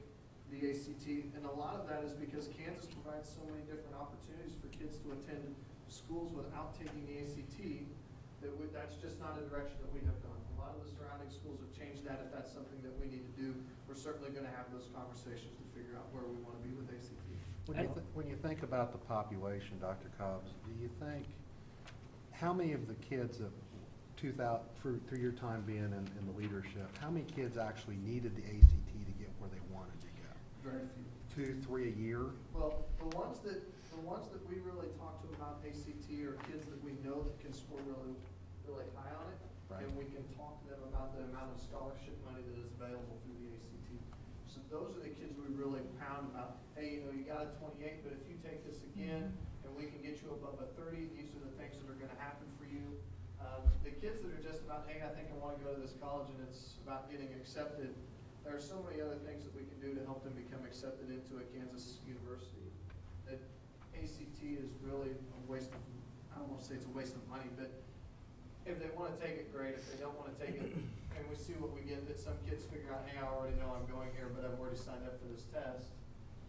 the ACT, and a lot of that is because Kansas provides so many different opportunities for kids to attend schools without taking the ACT, that's just not a direction that we have gone. A lot of the surrounding schools have changed that. If that's something that we need to do, we're certainly going to have those conversations to figure out where we want to be with ACT. When you think about the population, Dr. Cobbs, do you think, how many of the kids of through your time being in the leadership, how many kids actually needed the ACT to get where they wanted to go? Very few. 2, 3 a year? Well, the ones that we really talk to about ACT are kids that we know that can score really, really high on it, Right. and we can talk to them about the amount of scholarship money that is available through the ACT. So those are the kids we really pound about. Hey, you got a 28, but if you take this again, and we can get you above a 30, these are the things that are going to happen for you. The kids that are just about, hey, I think I want to go to this college, and it's about getting accepted. There are so many other things that we can do to help them become accepted into a Kansas university. That ACT is really a waste of, I don't want to say it's a waste of money, but if they want to take it, great. If they don't want to take it, and we see what we get, that some kids figure out, hey, I already know I'm going here, but I've already signed up for this test,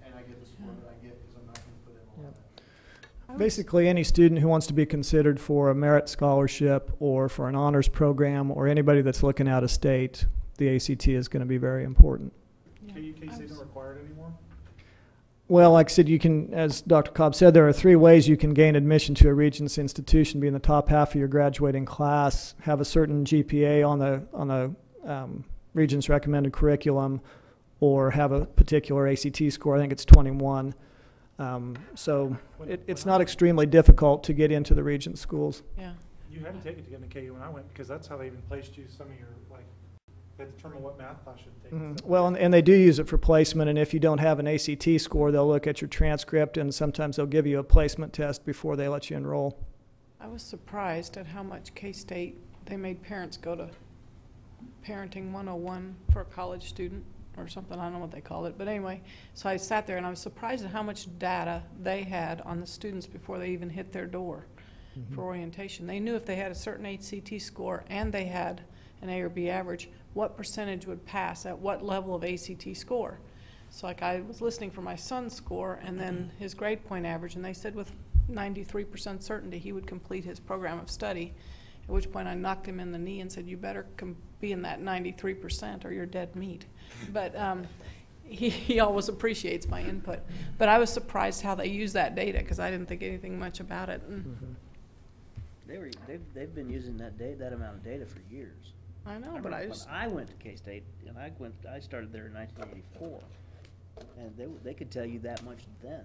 and I get the score that I get because I'm not going to put in a lot of effort. Basically, any student who wants to be considered for a merit scholarship or for an honors program, or anybody that's looking out of state, the ACT is going to be very important. KUKC don't require it anymore? Well, like I said, you can, as Dr. Cobb said, there are 3 ways you can gain admission to a Regents institution: be in the top half of your graduating class, have a certain GPA on the Regents recommended curriculum, or have a particular ACT score. I think it's 21. So it's not extremely difficult to get into the Regent schools. Yeah. You had to take it to get into KU when I went, because that's how they even placed you some of your, like, they determine what math class you should take. Mm-hmm. Well, and they do use it for placement, and if you don't have an ACT score, they'll look at your transcript, and sometimes they'll give you a placement test before they let you enroll. I was surprised at how much K-State, they made parents go to Parenting 101 for a college student. or something, I don't know what they called it, but anyway, so I sat there and I was surprised at how much data they had on the students before they even hit their door for orientation. They knew if they had a certain ACT score and they had an A or B average, what percentage would pass at what level of ACT score. So like I was listening for my son's score and then his grade point average, and they said with 93% certainty he would complete his program of study, at which point I knocked him in the knee and said, you better be in that 93% or you're dead meat. But he always appreciates my input. But I was surprised how they use that data because I didn't think anything much about it. And They've been using that amount of data for years. I know, but I just... When I went to K-State, and I started there in 1984, and they could tell you that much then.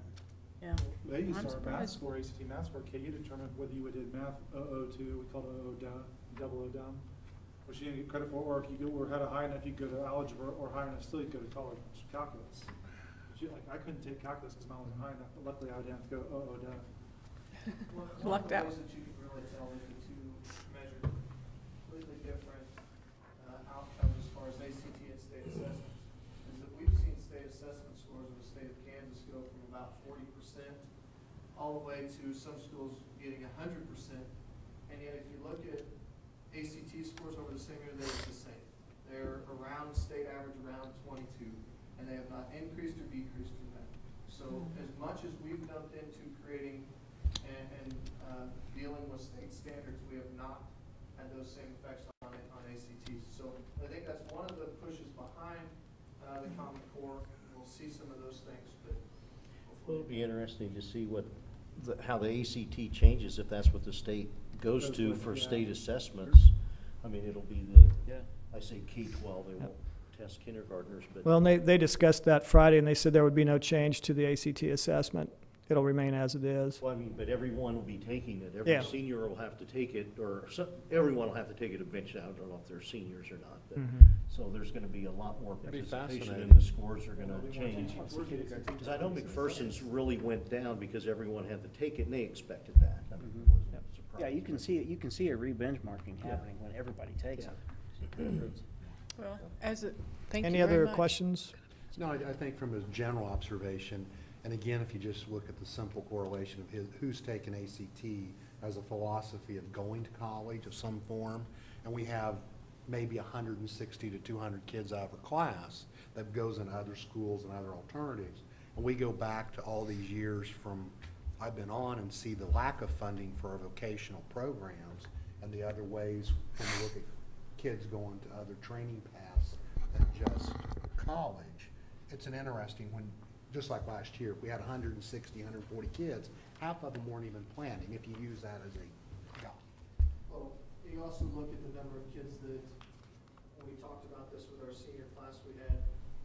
Yeah. They used I'm our math surprised. score, ACT math score, KU determined whether you did math 002, we called it 00 double O down, which you didn't get credit for, or if you had a high enough, you could go to algebra, or high enough still, you could go to college calculus. But I couldn't take calculus because mine wasn't high enough, but luckily I didn't have to go 00 down. Lucked out. One of the ways that you can really tell that the two measure completely different outcomes as far as ACT and state assessments is that we've seen state assessment scores in the state of Kansas go from about 40% all the way to some schools getting 100%. And yet if you look at ACT scores over the same year, they're the same. They're around state average, around 22, and they have not increased or decreased from that. So as much as we've dumped into creating and dealing with state standards, we have not had those same effects on ACTs. So I think that's one of the pushes behind the Common Core. We'll see some of those things, but Well, it'll be interesting to see how the ACT changes if that's what the state goes to for state assessments. I mean, it'll be I say K-12, they won't test kindergartners, but. Well, and they discussed that Friday, and they said there would be no change to the ACT assessment. It'll remain as it is. Well, I mean, but everyone will be taking it. Every senior will have to take it, or everyone will have to take it eventually. I don't know if they're seniors or not, but so there's going to be a lot more participation, and the scores are going to change. Because I know McPherson's really went down because everyone had to take it, and they expected that. I mean, it wasn't a surprise. Yeah, you can see it. You can see a re-benchmarking happening when everybody takes it. Well, thank you Any very other much. questions? No, I think from a general observation, and again, if you just look at the simple correlation of who's taken ACT as a philosophy of going to college of some form, and we have maybe 160 to 200 kids out of a class that goes into other schools and other alternatives. And we go back to all these years from I've been on and see the lack of funding for our vocational programs and the other ways when we look at kids going to other training paths than just college. It's an interesting when, just like last year, we had 160, 140 kids. Half of them weren't even planning, if you use that as a guide. well, you also look at the number of kids that, when we talked about this with our senior class, we had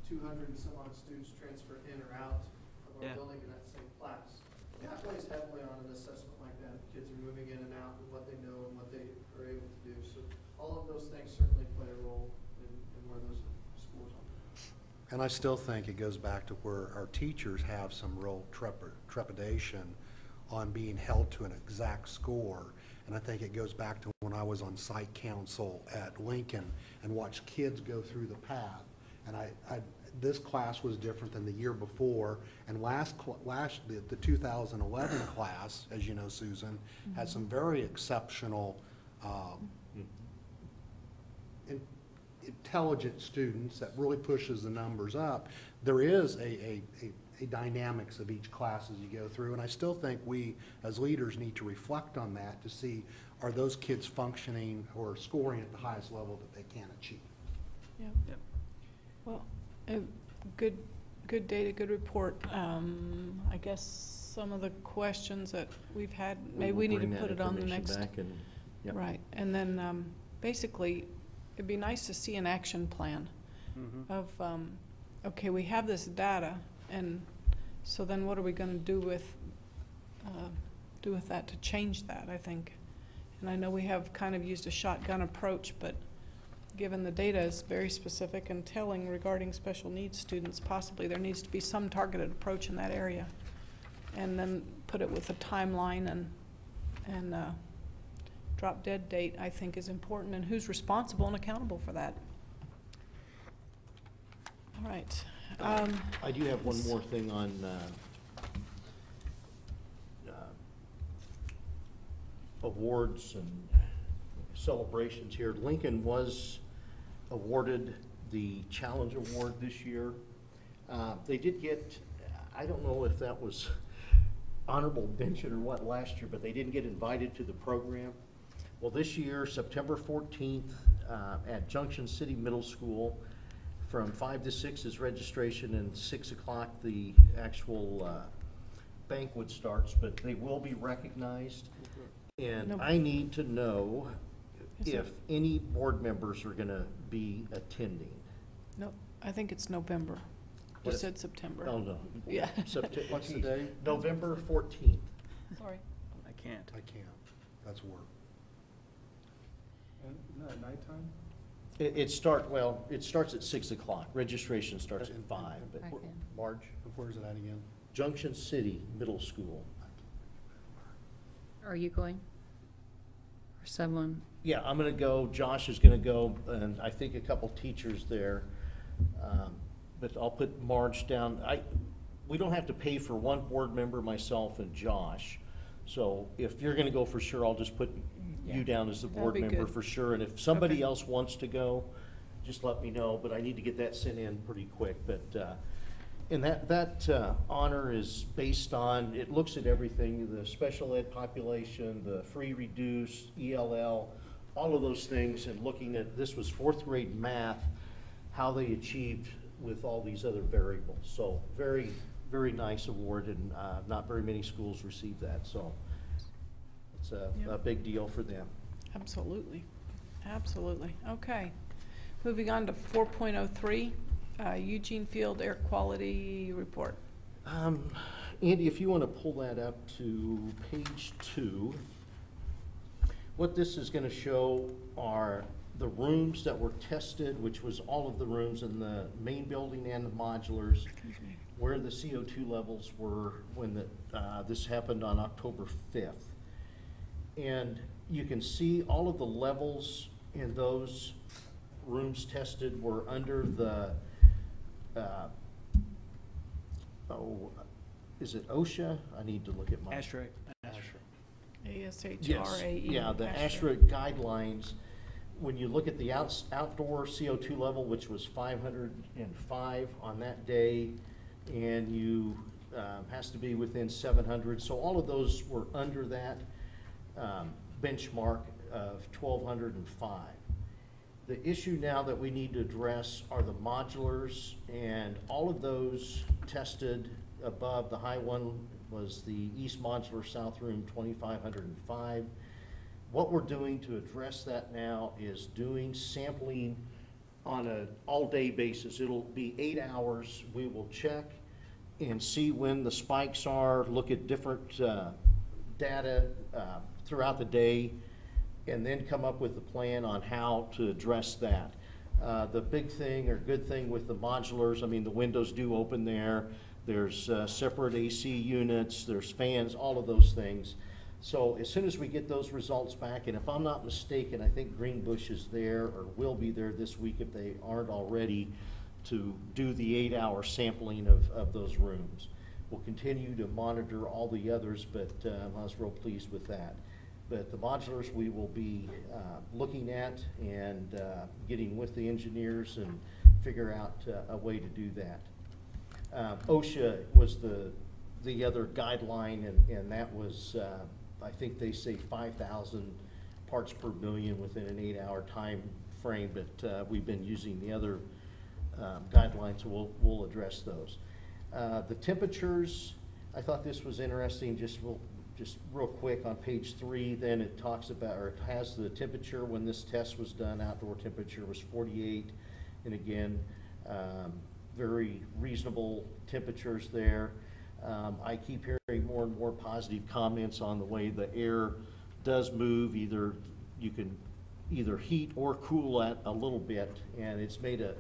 200 and some odd students transfer in or out of our building in that same class. And that weighs heavily on an assessment like that. Kids are moving in and out and what they know and what they are able to do. So all of those things certainly play a role in where those scores are. And I still think it goes back to where our teachers have some real trepidation on being held to an exact score. And I think it goes back to when I was on site council at Lincoln and watched kids go through the path. And this class was different than the year before. And the 2011 class, as you know, Susan, had some very exceptional intelligent students that really pushes the numbers up. There is a dynamics of each class as you go through, and I still think we as leaders need to reflect on that to see, are those kids functioning or scoring at the highest level that they can achieve. Yeah. Well, good data, good report. I guess some of the questions that we've had, maybe we need to put it on the next. Right, and then basically, it'd be nice to see an action plan of, okay, we have this data, and so then what are we going to do with that to change that, I think. And I know we have kind of used a shotgun approach, but given the data is very specific and telling regarding special needs students, possibly there needs to be some targeted approach in that area. And then put it with a timeline and drop dead date, I think, is important, and who's responsible and accountable for that. All right. I do have one more thing on awards and celebrations here. Lincoln was awarded the Challenge Award this year. They did get, I don't know if that was honorable mention or what last year, but they didn't get invited to the program. Well, this year, September 14th, at Junction City Middle School, from 5 to 6 is registration, and 6 o'clock the actual banquet starts, but they will be recognized. And No. I need to know Is if any board members are gonna be attending. No, I think it's November. You What? said September. Oh, no. Yeah. What's the day? November 14th. Sorry. I can't. I can't. That's work. And isn't that nighttime? It starts at 6 o'clock. Registration starts at 5, but I can. Marge, Where's it at again? Junction City Middle School. Are you going? Or someone? Yeah, I'm gonna go, Josh is gonna go, and I think a couple teachers there. But I'll put Marge down. We don't have to pay for one board member, myself and Josh. So if you're gonna go for sure, I'll just put Yeah, you down as the that'd board be member good. for sure. And if somebody Okay. else wants to go, just let me know, but I need to get that sent in pretty quick. But, and that honor is based on, it looks at everything, the special ed population, the free reduced, ELL, all of those things, and looking at, this was 4th grade math, how they achieved with all these other variables. So very, very nice award, and not very many schools receive that, so it's a Yep. big deal for them. Absolutely. Absolutely. Okay. Moving on to 4.03, Eugene Field Air Quality Report. Andy, if you want to pull that up to page 2, what this is going to show are the rooms that were tested, which was all of the rooms in the main building and the modulars, where the CO2 levels were when this happened on October 5th. And you can see all of the levels in those rooms tested were under the, is it OSHA? I need to look at my. Ashtray. ASHRAE. Yes, yeah, the ASHRAE. ASHRAE guidelines, when you look at the outdoor CO2 level, which was 505 on that day, and you, has to be within 700, so all of those were under that benchmark of 1,205. The issue now that we need to address are the modulars, and all of those tested above. The high one was the East Modular South Room, 2,505. What we're doing to address that now is doing sampling on an all-day basis. It'll be 8 hours. We will check and see when the spikes are, look at different data throughout the day, and then come up with a plan on how to address that. The big thing or good thing with the modulars, I mean, the windows do open there. There's separate AC units, there's fans, all of those things. So as soon as we get those results back, and if I'm not mistaken, I think Greenbush is there or will be there this week if they aren't already, to do the 8-hour sampling of those rooms. We'll continue to monitor all the others, but I was real pleased with that. But the modulars we will be looking at and getting with the engineers and figure out a way to do that. OSHA was the other guideline, and that was, I think they say 5,000 parts per million within an 8-hour time frame, but we've been using the other guidelines, so we'll address those. The temperatures, I thought this was interesting, just real quick on page 3, then it talks about, or it has the temperature when this test was done. Outdoor temperature was 48, and again, very reasonable temperatures there. I keep hearing more and more positive comments on the way the air does move. Either you can either heat or cool it a little bit, and it's made a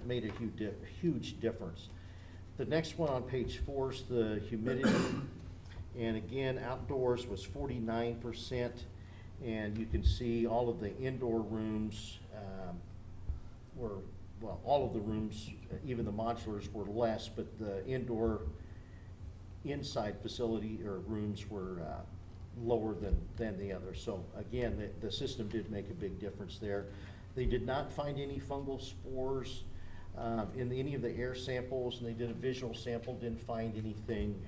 huge difference. The next one on page 4 is the humidity, and again, outdoors was 49%, and you can see all of the indoor rooms were well, all of the rooms, even the modulars were less, but the indoor inside facility or rooms were lower than the others. So again, the system did make a big difference there. They did not find any fungal spores in any of the air samples, and they did a visual sample, didn't find anything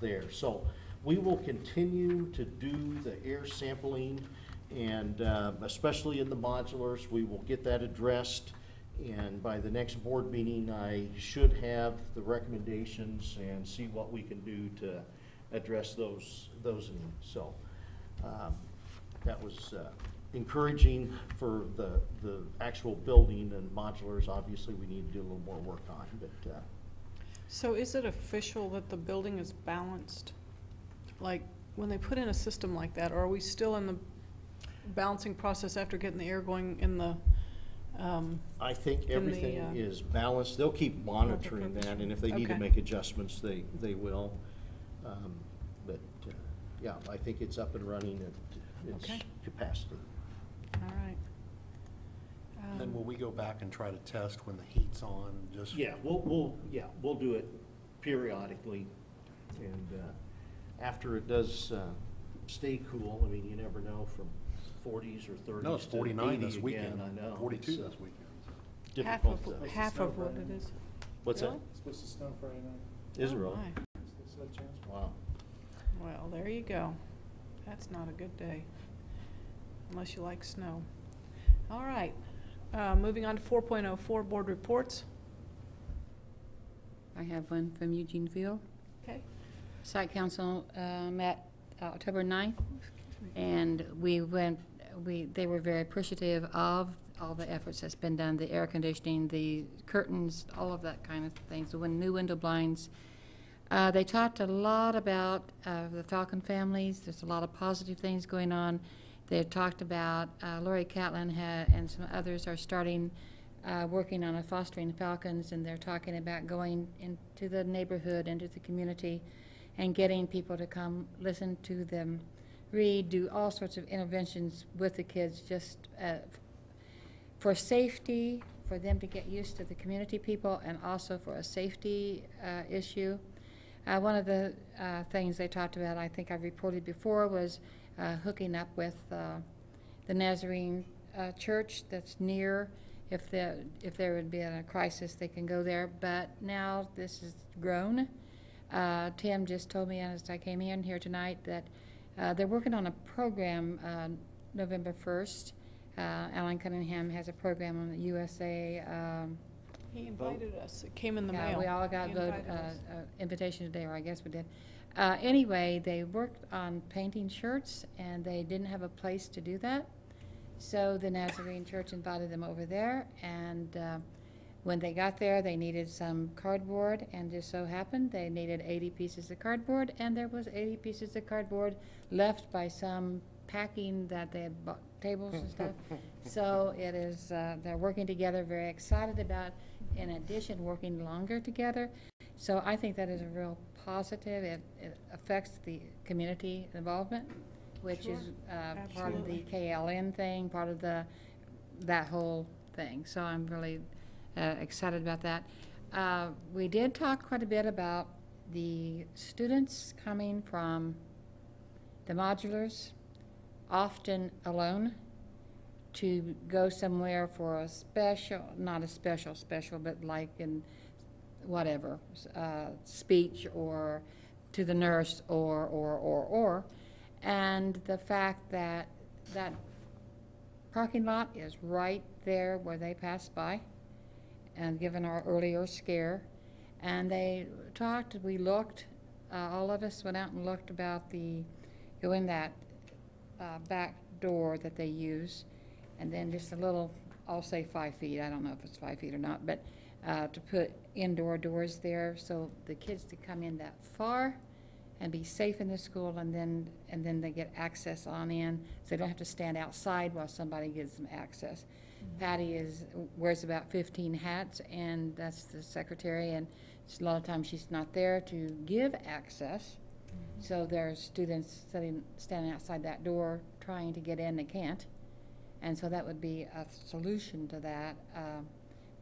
there. So we will continue to do the air sampling, and especially in the modulars, we will get that addressed. And by the next board meeting, I should have the recommendations and see what we can do to address those needs. So that was encouraging for the actual building, and modulars, obviously, we need to do a little more work on. But So is it official that the building is balanced? Like, when they put in a system like that, or are we still in the balancing process after getting the air going in the I think in everything the, is balanced. They'll keep monitoring that, and if they need to Okay. make adjustments, they will. But yeah, I think it's up and running at its Okay. capacity. all right. Then will we go back and try to test when the heat's on, just? Yeah, we'll do it periodically, and after it does stay cool. I mean, you never know, from 40s or 30s No, it's to 49 80 this weekend, again. I know. 42 It's, this weekend. difficult. Half of what it is. What's that? Really? It's supposed to snow Friday night. Is it Oh, really? my. It's a chance. Wow. Well, there you go. That's not a good day, unless you like snow. All right, moving on to 4.04, board reports. I have one from Eugene Field. Okay. Site Council met October 9th, and they were very appreciative of all the efforts that's been done, the air conditioning, the curtains, all of that kind of things, the new window blinds. They talked a lot about the Falcon families. There's a lot of positive things going on. They talked about Lori Catlin and some others are starting working on a fostering falcons, and they're talking about going into the neighborhood, into the community, and getting people to come listen to them read, do all sorts of interventions with the kids, just for safety, for them to get used to the community people, and also for a safety issue. One of the things they talked about, I think I've reported before, was hooking up with the Nazarene church that's near. If there would be a crisis, they can go there. But now this has grown. Tim just told me as I came in here tonight that they're working on a program November 1st. Alan Cunningham has a program on the USA. He invited us. It came in the Yeah, mail. we all got He vote invited us. invitation today, or I guess we did. Anyway, they worked on painting shirts, and they didn't have a place to do that. So the Nazarene Church invited them over there, and when they got there, they needed some cardboard, and just so happened they needed 80 pieces of cardboard, and there was 80 pieces of cardboard left by some packing that they had bought, tables and stuff. So it is, they're working together, very excited about, in addition, working longer together. So I think that is a real positive. It affects the community involvement, which Sure. is part of the Absolutely. KLN thing, part of that whole thing. So I'm really excited about that. We did talk quite a bit about the students coming from the modulars, often alone, to go somewhere for a special, not a special, but like in whatever, speech or to the nurse or. And the fact that that parking lot is right there where they passed by, and given our earlier scare. And they talked, we looked, all of us went out and looked about go in that back door that they use, and then just a little, I'll say 5 feet, I don't know if it's 5 feet or not, but to put indoor doors there so the kids to come in that far and be safe in the school, and then they get access on in, so they don't have to stand outside while somebody gives them access. Patty wears about 15 hats, and that's the secretary, and a lot of times she's not there to give access. So there's students standing outside that door trying to get in, they can't. And so that would be a solution to that.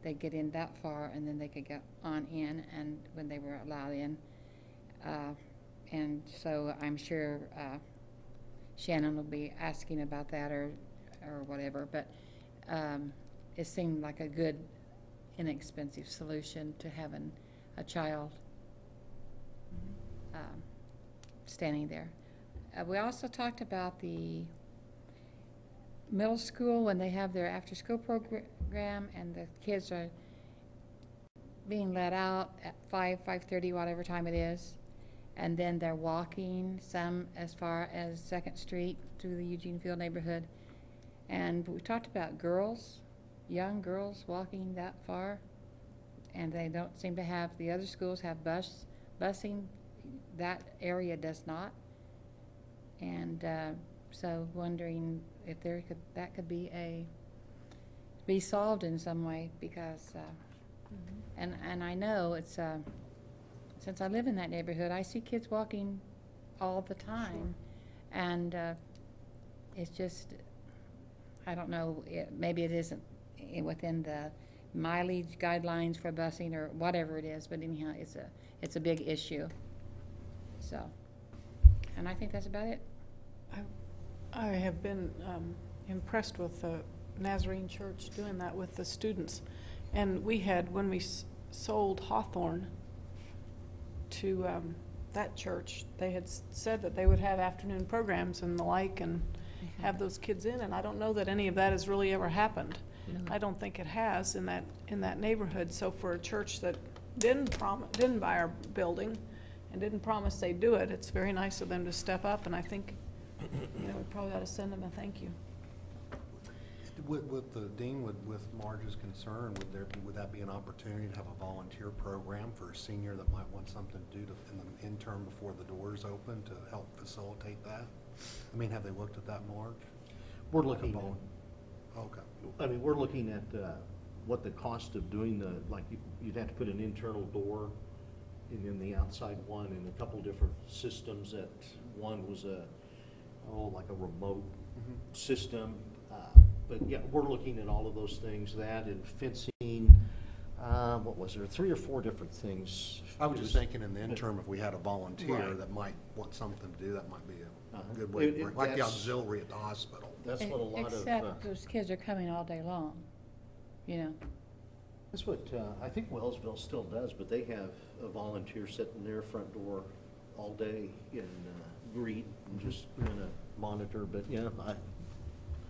they get in that far and then they could get on in and when they were allowed in. And so I'm sure Shannon will be asking about that or whatever, but it seemed like a good, inexpensive solution to having a child standing there. We also talked about the middle school when they have their after-school program and the kids are being let out at 5:30, whatever time it is, and then they're walking some as far as 2nd Street through the Eugene Field neighborhood. And we talked about girls, young girls walking that far, and they don't seem to have, the other schools have busing, that area does not. And so wondering if that could be solved in some way, because and I know it's since I live in that neighborhood, I see kids walking all the time. Sure. And it's just, I don't know, maybe it isn't within the mileage guidelines for busing or whatever it is, but anyhow, it's a big issue. So, and I think that's about it. I have been impressed with the Nazarene Church doing that with the students. And we had, when we sold Hawthorne to that church, they had said that they would have afternoon programs and the like and have those kids in, and I don't know that any of that has really ever happened. No. I don't think it has in that neighborhood. So for a church that didn't buy our building and didn't promise they'd do it, it's very nice of them to step up, and I think we probably ought to send them a thank you. With the Dean, with Marge's concern, would that be an opportunity to have a volunteer program for a senior that might want something to do in the interim before the doors open to help facilitate that? I mean, have they looked at that, Marge? We're looking okay. I mean, we're looking at what the cost of doing you'd have to put an internal door and then the outside one and a couple different systems. That one was like a remote system. But yeah, we're looking at all of those things, that and fencing. What was there? 3 or 4 different things. I was just thinking in the interim, if we had a volunteer that might want something to do, that might be a good way to bring, like the auxiliary at the hospital. That's what a lot of. Except those kids are coming all day long, That's what I think Wellsville still does, but they have a volunteer sitting their front door all day in greet and just monitor. But yeah,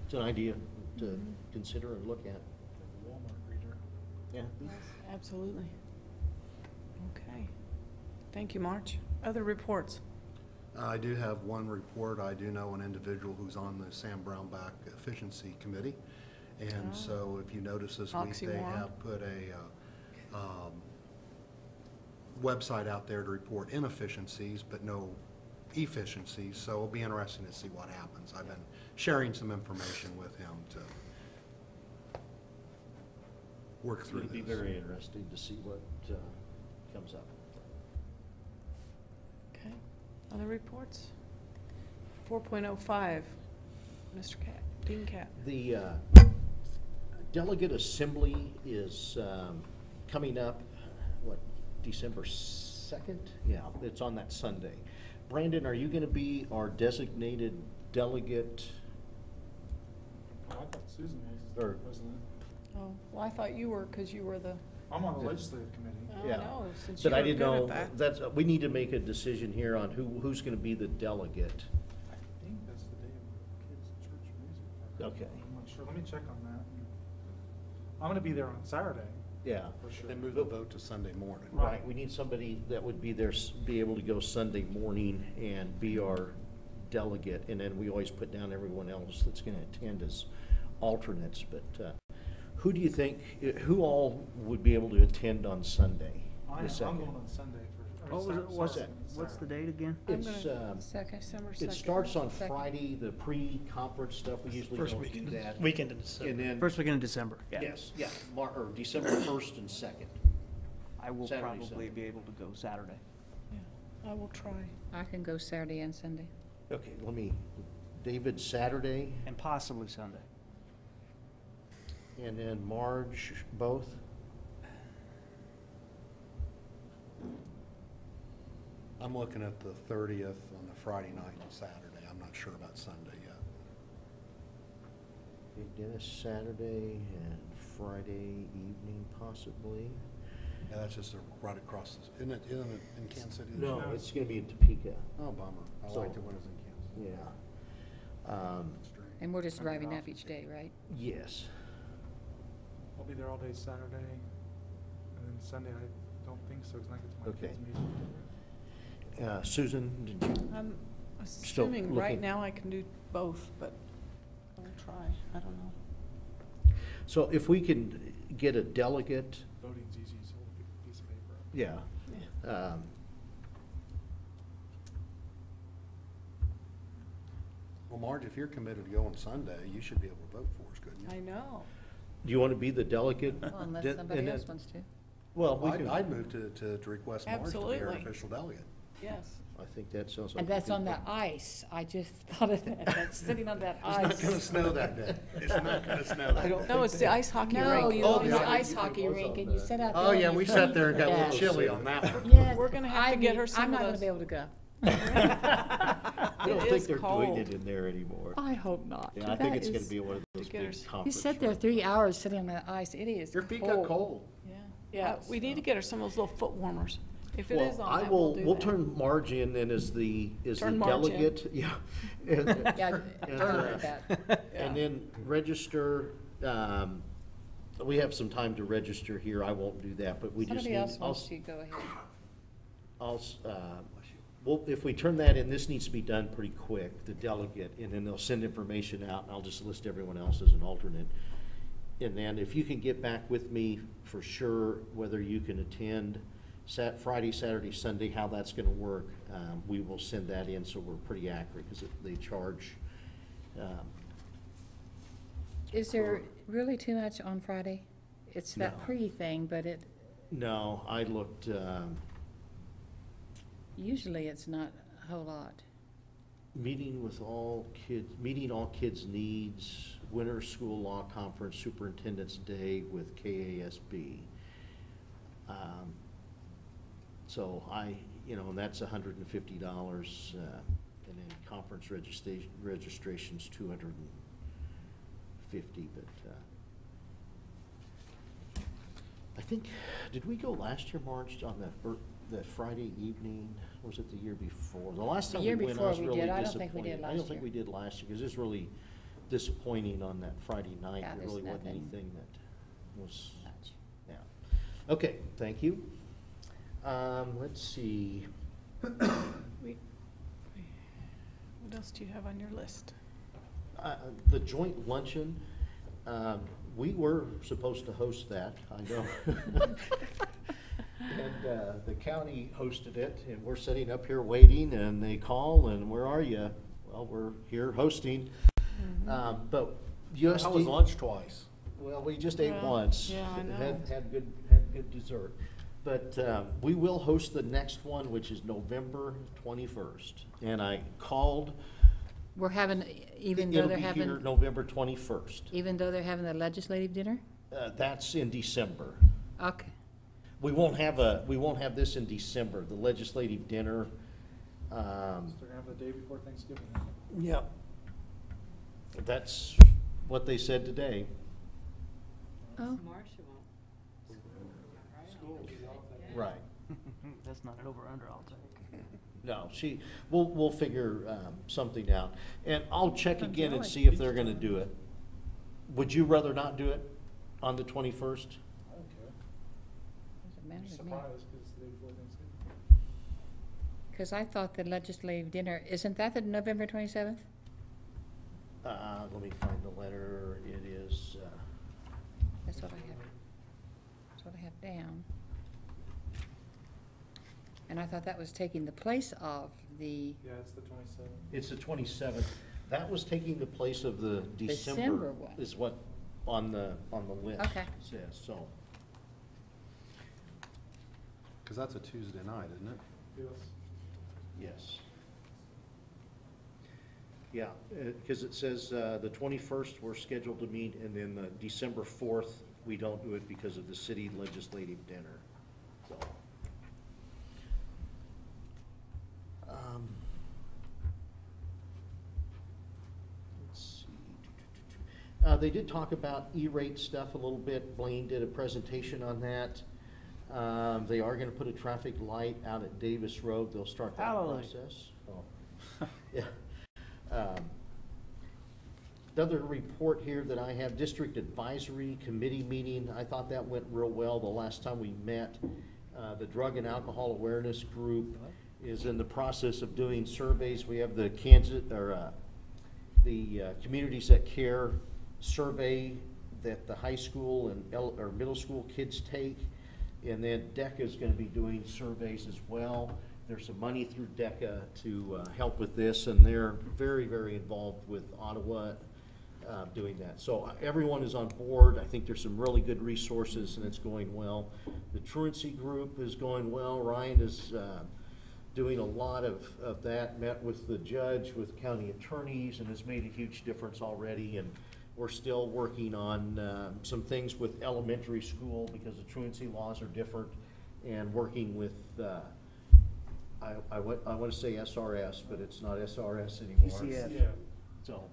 it's an idea to consider and look at. Walmart reader. Yeah. Yes, absolutely. Okay. Thank you, Marge. Other reports? I do have one report. I do know an individual who's on the Sam Brownback Efficiency Committee. And so if you notice this week, they have put a website out there to report inefficiencies, but no efficiencies. So it'll be interesting to see what happens. I've been sharing some information with him to work through this. It'll be very interesting to see what comes up. Okay. Other reports? 4.05, Mr. Cat, Dean Cat. The delegate assembly is coming up, December 2nd? Yeah, it's on that Sunday. Brandon, are you going to be our designated delegate? I thought Susan was the president. Oh, well, I thought you were, because you were the. I'm on the legislative committee. Oh, Yeah. no, since But you I were didn't good know, at that. we need to make a decision here on who's going to be the delegate. I think that's the day of kids' church music. Okay. I'm not sure. Let me check on that. I'm going to be there on Saturday. Yeah. For sure. They moved the vote to Sunday morning. Right, we need somebody that would be there, be able to go Sunday morning and be our delegate, and then we always put down everyone else that's gonna attend as alternates, but, who do you think, who all would be able to attend on Sunday? I'm the second? going on Sunday for. What was it, what's Saturday. the date again? I'm It's, gonna- Second. December 2nd. it starts on Second. Friday, the pre-conference stuff, we usually First don't weekend, do that. weekend in December. And then, First weekend in December, yeah. yes, yeah, or December 1st and 2nd. I will Saturday, probably Sunday. be able to go Saturday. Yeah, I will try. I can go Saturday and Sunday. Okay, David, Saturday, And possibly Sunday. and then Marge, both? I'm looking at the 30th on the Friday night and Saturday. I'm not sure about Sunday yet. Big Dennis Saturday and Friday evening possibly. Yeah, that's just right across, isn't it in Kansas City? this No, year? it's gonna be in Topeka. Oh, bummer. I So- liked it when it was in Kansas. Yeah. Strange. And we're just driving up each day, right? Yes. I'll be there all day Saturday, and then Sunday I don't think so, because I get to my Okay. kids' meeting. Susan, did you? I'm assuming looking. right now I can do both, but I'll try. I don't know. So if we can get a delegate, Voting's easy, so we'll pick a piece of paper up. yeah. Well, Marge, if you're committed to going Sunday, you should be able to vote for us, couldn't you? I know. Do you want to be the delegate? Well, unless Did- somebody and else then- wants to. Well, we can, I'd move to request Marge to be our Absolutely. official delegate. Yes. I think that sounds like. And a that's good on the plan. ice. I just thought of that. That's sitting on that It's not gonna ice. snow that day. It's not gonna snow that day. No, it's the ice hockey No, rink. you Oh, know, the the ice- ice hockey rink and you sit out there. Oh, and yeah, you we play. sat there and got a little Yes. chilly on that one. Yes. We're gonna have to get her some I'm of not gonna those. be able to go. I don't It think is they're doing cold. it in there anymore. I hope not. Yeah, I think That it's gonna is- be one of those get big her s- conference. You sit there rooms. 3 hours sitting on that ice. It is Your feet got cold. Yeah. Yes. We need to get her some of those little foot warmers. If it is Well, on I that, will, we'll do we'll that. turn Marge in then as the Turn Marge in. delegate, yeah. And- Yeah, and, don't worry about that. And then register, we have some time to register here, I won't do that, but we just Somebody need, else I'll, wants to go ahead. well, if we turn that in, this needs to be done pretty quick, the delegate, and then they'll send information out, and I'll just list everyone else as an alternate. And then if you can get back with me for sure, whether you can attend Friday, Saturday, Sunday, how that's gonna work, we will send that in, so we're pretty accurate, because they charge, Is there really too much on Friday? It's that No. pre-thing, but no, I looked, usually it's not a whole lot. meeting all kids' needs, winter school law conference, superintendent's day with KASB. So and that's $150, and then conference registration's $250, but, I think, did we go last year, March, on the Friday evening? Or was it the year before? The last The time we year went, I before was we really did. disappointed. I don't think we did I last don't think year. we did last year, because it was really disappointing on that Friday night. Yeah, There there's really wasn't nothing anything that was, Much. yeah. Okay, thank you. Let's see. What else do you have on your list? The joint luncheon, we were supposed to host that, I know. And the county hosted it, and we're sitting up here waiting, and they call, and where are you? Well, we're here hosting. But USD. I was lunch twice. Well, we just ate Well, once. yeah, I know. Had good dessert. But we will host the next one, which is November 21st. And I called. We're having, even though It'll they're be here having, November 21st. even though they're having the legislative dinner? That's in December. Okay. We won't have this in December, the legislative dinner. So they're gonna have the day before Thanksgiving. Yep. That's what they said today. Oh, School will be off that day. Right. That's not an over-under, I'll take. No, we'll figure something out. And I'll check again and Enjoy. see if they're gonna do it. Would you rather not do it on the 21st? I don't care. doesn't I'm matter just to me. surprised, because it's the day before Thanksgiving. Because I thought the legislative dinner, isn't that the November 27th? Let me find the letter. It is, That's what I have. That's what I have down. And I thought that was taking the place of the, Yeah, it's the 27th. it's the 27th. That was taking the place of the December, December one. is what on the list Okay. says, so. Because that's a Tuesday night, isn't it? Yes. Yes. Yeah, because it says the 21st we're scheduled to meet, and then the December 4th, we don't do it because of the city legislative dinner, so. They did talk about E-rate stuff a little bit. Blaine did a presentation on that. They are gonna put a traffic light out at Davis Road. They'll start that Hallelujah. process. Oh. Yeah. Another report here that I have, District Advisory Committee meeting. I thought that went real well the last time we met. The Drug and Alcohol Awareness Group is in the process of doing surveys. We have the Communities That Care survey that the high school and or middle school kids take. And then DECA is going to be doing surveys as well. There's some money through DECA to help with this, and they're very, very involved with Ottawa doing that. So everyone is on board. I think there's some really good resources, and it's going well. The truancy group is going well. Ryan is doing a lot of that, met with the judge, with county attorneys, and has made a huge difference already. And we're still working on some things with elementary school because the truancy laws are different, and working with, I want to say SRS, but it's not SRS anymore. PCF. Yeah. So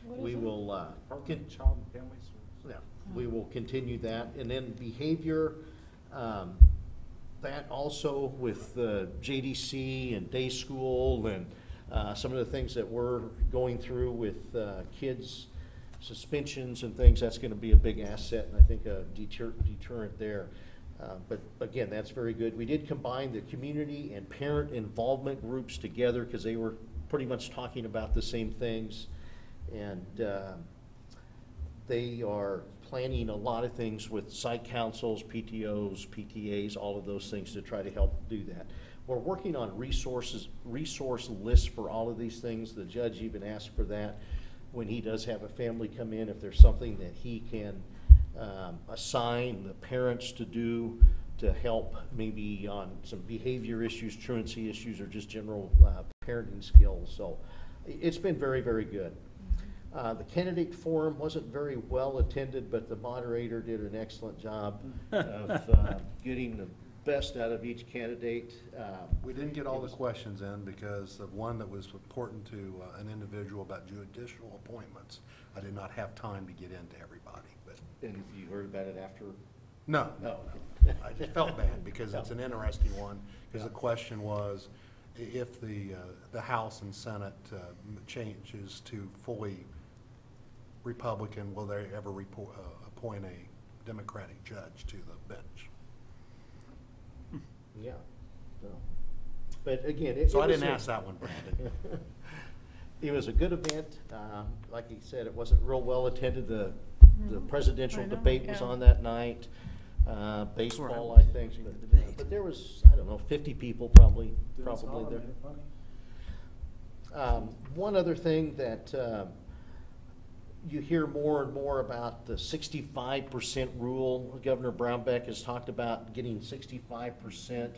What we is it? will, Department of Child and Family Services. yeah, we will continue that. And then behavior, that also with JDC and day school and some of the things that we're going through with kids, suspensions and things, that's going to be a big asset, and I think a deterrent there. But again, that's very good. We did combine the community and parent involvement groups together because they were pretty much talking about the same things. And they are planning a lot of things with site councils, PTOs, PTAs, all of those things to try to help do that. We're working on resource lists for all of these things. The judge even asked for that when he does have a family come in, if there's something that he can assign the parents to do to help maybe on some behavior issues, truancy issues, or just general parenting skills. So it's been very, very good. The candidate forum wasn't very well attended, but the moderator did an excellent job of getting the best out of each candidate. We didn't get all the questions in because of one that was important to an individual about judicial appointments. I did not have time to get into everybody, but. And you heard about it after? No, No. I just felt bad because it's an interesting one, because the question was, if the House and Senate changes to fully Republican, will they ever appoint a Democratic judge to the bench? Yeah. So. But again, So I didn't ask that one, Brandon. It was a good event. Like he said, it wasn't real well attended. The presidential I know, debate was yeah. on that night. Baseball, I think. But there was, I don't know, 50 people probably there. One other thing that you hear more and more about, the 65% rule. Governor Brownback has talked about getting 65%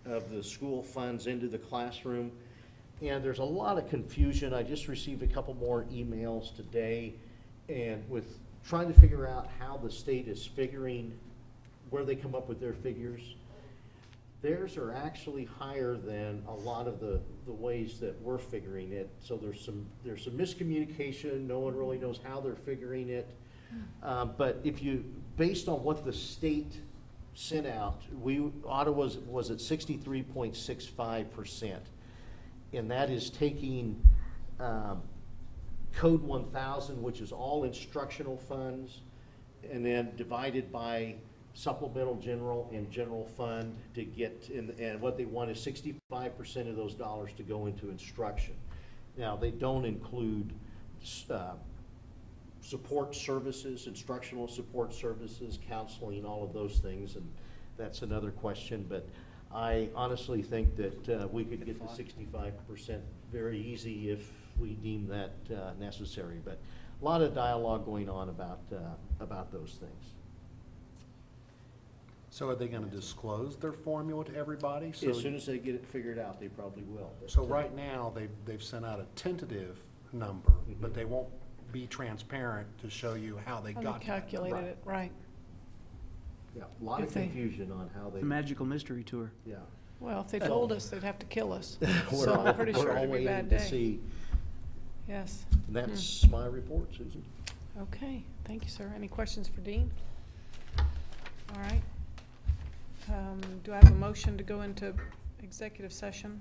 of the school funds into the classroom. And there's a lot of confusion. I just received a couple more emails today, and with trying to figure out how the state is figuring, where they come up with their figures. Theirs are actually higher than a lot of the ways that we're figuring it. So there's some miscommunication. No one really knows how they're figuring it. But if you, based on what the state sent out, Ottawa was at 63.65%, and that is taking Code 1000, which is all instructional funds, and then divided by supplemental general and general fund to get in, and what they want is 65% of those dollars to go into instruction. Now, they don't include support services, instructional support services, counseling, all of those things, and that's another question. But I honestly think that we could get to 65% very easy if we deem that necessary. But a lot of dialogue going on about those things. So are they going to disclose their formula to everybody? So As soon as they get it figured out, they probably will. But, so right now, they've sent out a tentative number, but they won't be transparent to show you how they How got they to that calculated number. it, right. yeah, a lot of If they- confusion on how they. The magical mystery tour. Yeah. Well, if they told us, they'd have to kill us. We're So all- I'm pretty we're sure all it'd be a waiting bad to day. see. Yes. And that's my report, Susan. Okay, thank you, sir. Any questions for Dean? All right. Do I have a motion to go into executive session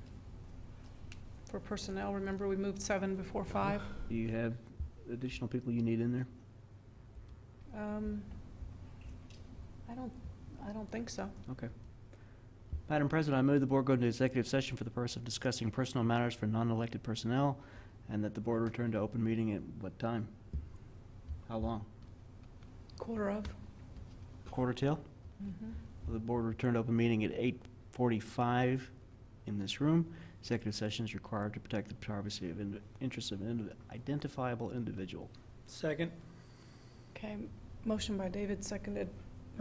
for personnel? Remember, we moved 7 before 5. Do you have additional people you need in there? I don't think so. Okay. Madam President, I move the board go into executive session for the purpose of discussing personal matters for non-elected personnel, and that the board return to open meeting at what time? How long? Quarter of. Quarter till? Mhm. The board return to open meeting at 8:45 in this room. Executive session is required to protect the privacy of interests of an identifiable individual. Second. Okay, motion by David, seconded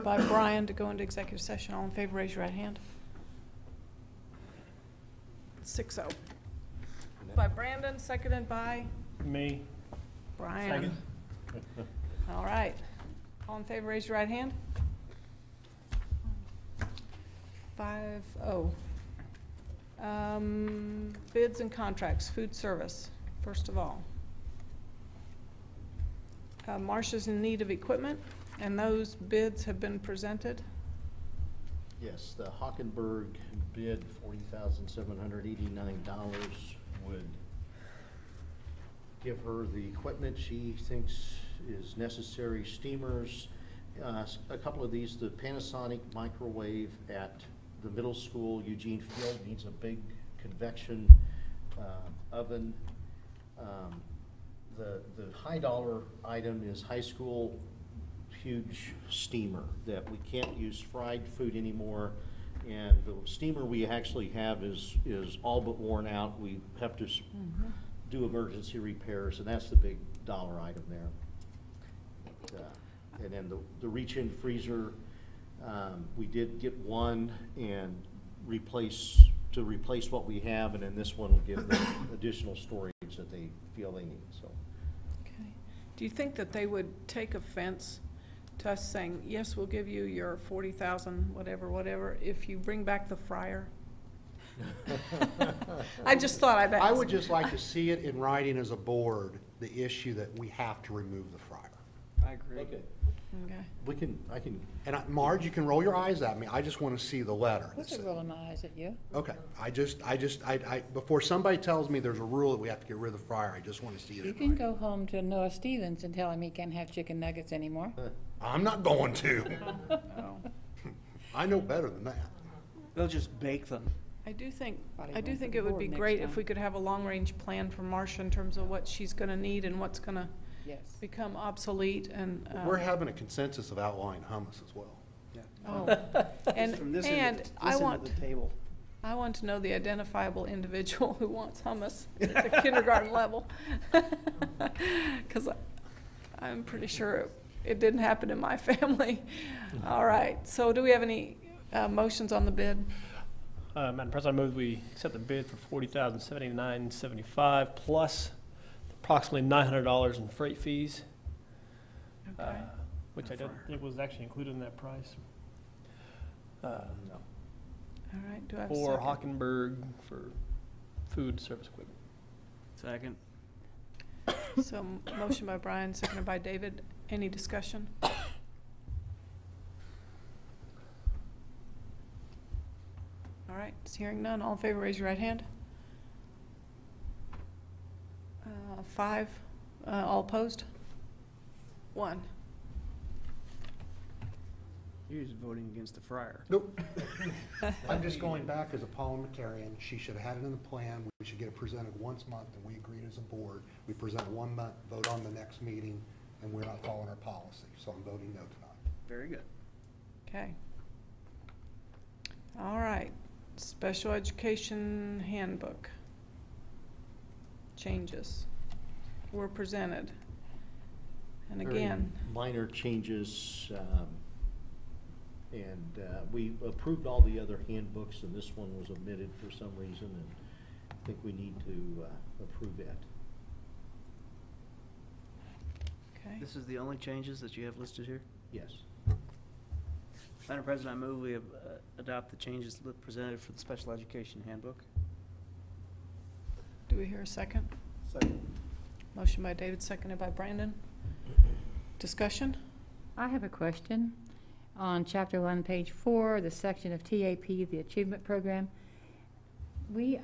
by Brian to go into executive session. All in favor, raise your right hand. 6-0. By Brandon, seconded by Me. Brian. All right. All in favor, raise your right hand. 5-0. Bids and contracts, food service, first of all. Marcia's in need of equipment, and those bids have been presented. Yes, the Hockenberg bid, $40,789, would give her the equipment she thinks is necessary. Steamers, a couple of these, the Panasonic microwave at the middle school, Eugene Field, needs a big convection oven. The high dollar item is high school huge steamer that we can't use fried food anymore, and the steamer we actually have is all but worn out. We have to do emergency repairs, and that's the big dollar item there. And then the reach-in freezer, we did get one and replace what we have, and then this one will give them additional storage that they feel they need. So. Okay. Do you think that they would take offense to us saying, yes, we'll give you your 40,000, whatever, if you bring back the fryer? I just thought I'd ask. I would just like to see it in writing as a board, the issue that we have to remove the fryer. I agree. Okay. Okay. I can. And Marge, you can roll your eyes at me. I just want to see the letter. What's it rolling my eyes at you? Okay, I before somebody tells me there's a rule that we have to get rid of the fryer, I just want to see it. You in can writing. go home to Noah Stevens and tell him he can't have chicken nuggets anymore. I'm not going to. Oh. I know better than that. They'll just bake them. I do think Probably it going to the would be board next great if time. we could have a long-range plan for Marcia in terms of what she's gonna need and what's gonna Yes. become obsolete and. We're having a consensus of outlying hummus as well. Oh, and From this end of I want, the table. I want to know the identifiable individual who wants hummus at the kindergarten level. Because I'm pretty sure it didn't happen in my family. All right, so do we have any motions on the bid? Madam President, I move we accept the bid for $40,079.75 plus approximately $900 in freight fees, Okay. which I don't think was actually included in that price. No. All right, do I have a For second? Hockenberg for food service equipment. Second. So motion by Brian, seconded by David. Any discussion? All right, hearing none. All in favor, raise your right hand. 5. All opposed? 1. You're just voting against the fryer. Nope. I'm just going back as a parliamentarian. She should have had it in the plan. We should get it presented once a month, and we agreed as a board. We present 1 month, vote on the next meeting, and we're not following our policy. So I'm voting no tonight. Very good. Okay. All right, special education handbook. Changes were presented. And Very again, minor changes, and we approved all the other handbooks, and this one was omitted for some reason, and I think we need to approve that. okay, This is the only changes that you have listed here? Yes. Madam President, I move we adopt the changes presented for the special education handbook. do we hear a second? Second. Motion by David, seconded by Brandon. Discussion? I have a question. On Chapter 1, page 4, the section of TAP, the Achievement Program,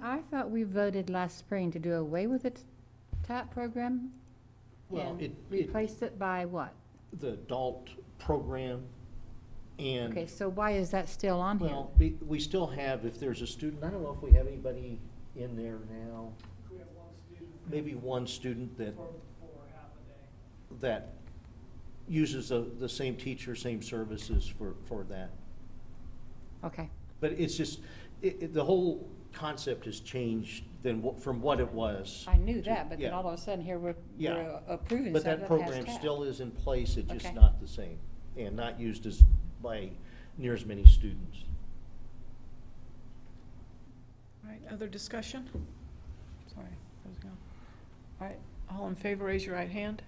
I thought we voted last spring to do away with the TAP program? Well, And replaced it by what? the adult program and. Okay, so why is that still on here? Well, we still have, if there's a student, I don't know if we have anybody in there now, We have one student. maybe one student that, For half a day. that uses the same teacher, same services for that. Okay, But it's just, the whole concept has changed from what it was. I knew that, but then yeah. all of a sudden here we're Yeah. approving But stuff that that has program TAP. still is in place, it's just Okay. not the same, and not used as by near as many students. All right, other discussion? Sorry, I was going. All right, all in favor, raise your right hand.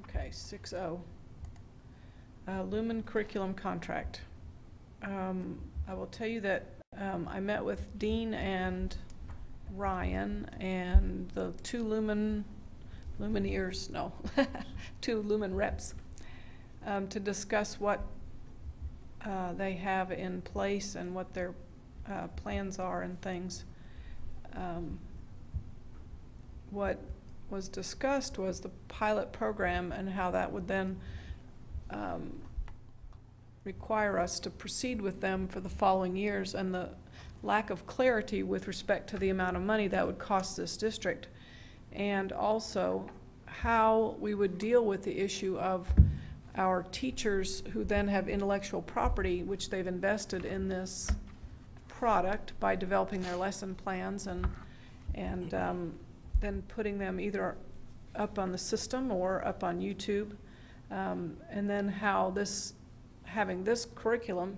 Okay, 6-0. Lumen curriculum contract. I will tell you that I met with Dean and Ryan and the two Lumineers, no, two Lumen reps, to discuss what they have in place and what their plans are and things. What was discussed was the pilot program and how that would then require us to proceed with them for the following years, and the lack of clarity with respect to the amount of money that would cost this district, and also how we would deal with the issue of our teachers who then have intellectual property which they've invested in this product by developing their lesson plans and then putting them either up on the system or up on YouTube, and then how having this curriculum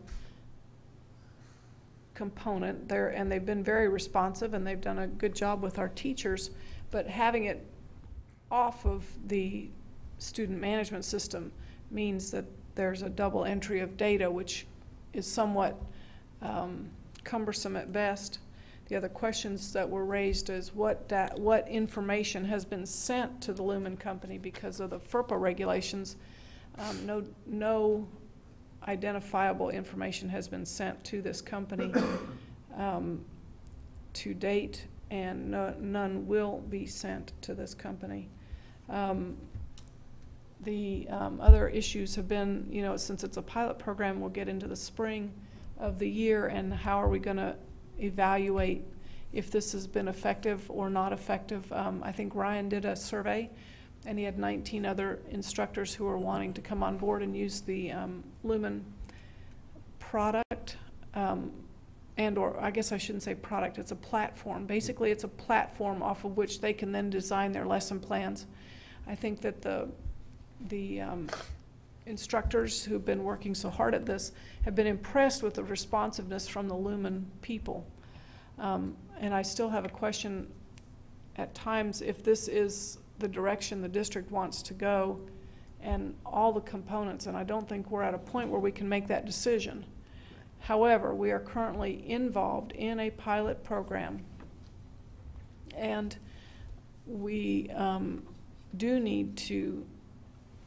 component there, and they've been very responsive and they've done a good job with our teachers, but having it off of the student management system means that there's a double entry of data, which is somewhat cumbersome at best. The other questions that were raised is what information has been sent to the Lumen Company because of the FERPA regulations. No identifiable information has been sent to this company to date, and none will be sent to this company. The other issues have been, since it's a pilot program, we'll get into the spring of the year, and how are we going to evaluate if this has been effective or not effective. I think Ryan did a survey, and he had 19 other instructors who were wanting to come on board and use the Lumen product, or I guess I shouldn't say product, it's a platform. Basically, it's a platform off of which they can then design their lesson plans. I think that the instructors who've been working so hard at this have been impressed with the responsiveness from the Lumen people. And I still have a question at times if this is the direction the district wants to go and all the components, and I don't think we're at a point where we can make that decision. However, we are currently involved in a pilot program, and we do need to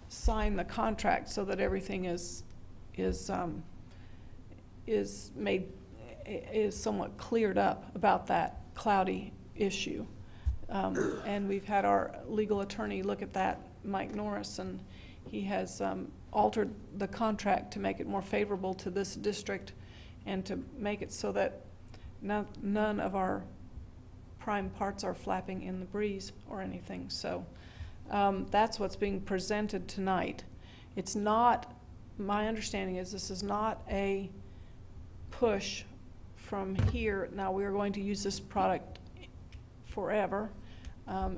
sign the contract so that everything is somewhat cleared up about that cloudy issue. And we've had our legal attorney look at that, Mike Norris, and he has altered the contract to make it more favorable to this district and to make it so that none of our prime parts are flapping in the breeze or anything. So that's what's being presented tonight. It's not, my understanding is this is not a push from here. Now we are going to use this product forever.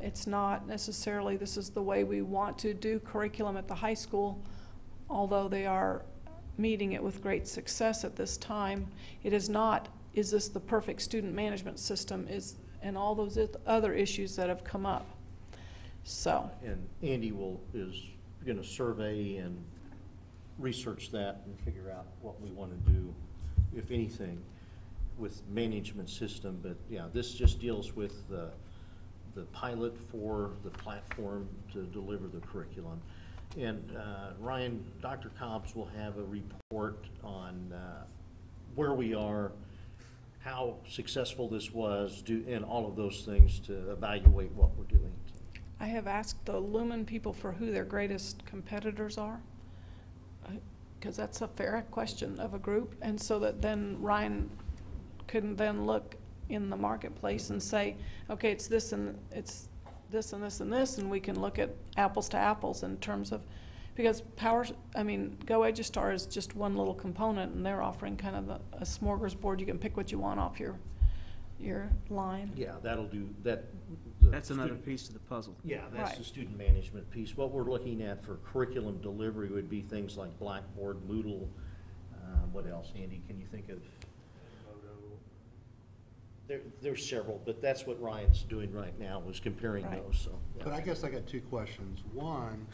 It's not necessarily this is the way we want to do curriculum at the high school, although they are meeting it with great success at this time. It is not, is this the perfect student management system, and all those other issues that have come up. So. And Andy is going to survey and research that and figure out what we want to do, if anything, with management system. But yeah, this just deals with the pilot for the platform to deliver the curriculum. And Ryan, Dr. Cobbs will have a report on where we are, how successful this was, and all of those things to evaluate what we're doing. I have asked the Lumen people for who their greatest competitors are, because that's a fair question of a group, and so that then Ryan couldn't then look in the marketplace and say, okay, it's this and it's this and this and this, and we can look at apples to apples in terms of, because Go Edustar is just one little component, and they're offering kind of a smorgasbord. You can pick what you want off your line. Yeah, that'll do that. That's another piece to the puzzle. Yeah, that's Right. the student management piece. What we're looking at for curriculum delivery would be things like Blackboard, Moodle. What else, Andy? Can you think of? There's several, but that's what Ryan's doing right now, was comparing Right. those. So, yeah. But I guess I got two questions. One,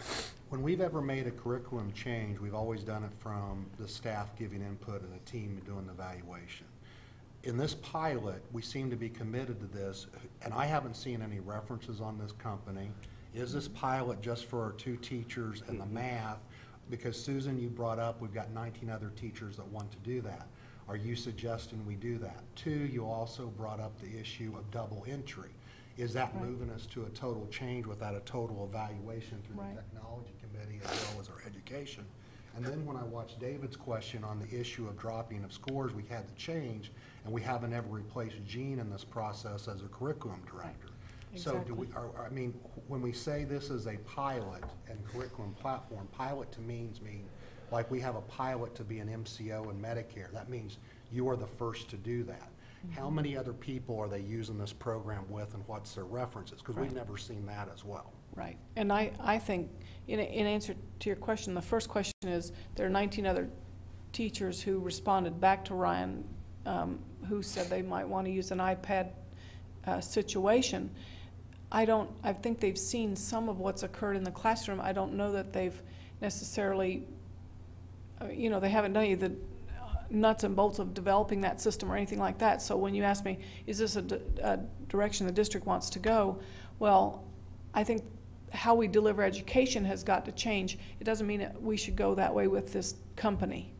when we've ever made a curriculum change, we've always done it from the staff giving input and the team doing the evaluation. In this pilot, we seem to be committed to this, and I haven't seen any references on this company. Is this pilot just for our 2 teachers and the math? Because Susan, you brought up, we've got 19 other teachers that want to do that. Are you suggesting we do that? 2, you also brought up the issue of double entry. Is that Right. moving us to a total change without a total evaluation through Right. the technology committee as well as our education? And then when I watched David's question on the issue of dropping of scores, we had to change, and we haven't ever replaced Jean in this process as a curriculum director. So do we, when we say this is a pilot and curriculum platform, pilot to mean like we have a pilot to be an MCO in Medicare. That means you are the first to do that. How many other people are they using this program with, and what's their references? Because we've Right. never seen that as well. Right, and I think, in answer to your question, the first question is, there are 19 other teachers who responded back to Ryan, who said they might want to use an iPad situation. I think they've seen some of what's occurred in the classroom. I don't know that they've necessarily, they haven't done any of the nuts and bolts of developing that system or anything like that. So when you ask me, is this a direction the district wants to go? Well, I think how we deliver education has got to change. It doesn't mean that we should go that way with this company.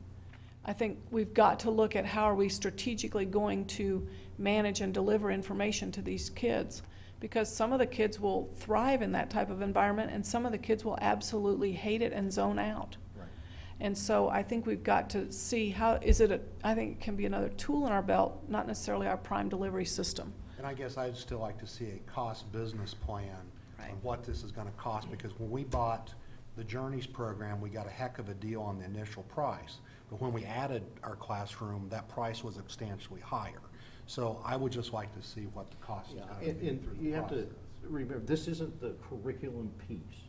I think we've got to look at how are we strategically going to manage and deliver information to these kids, because some of the kids will thrive in that type of environment and some of the kids will absolutely hate it and zone out. Right. And so I think we've got to see I think it can be another tool in our belt, not necessarily our prime delivery system. And I guess I'd still like to see a cost business plan Right. on what this is gonna cost, because when we bought the Journeys program, we got a heck of a deal on the initial price. But when we added our classroom, that price was substantially higher. So I would just like to see what the cost is Yeah, gonna be and through the you have to process. remember, this isn't the curriculum piece.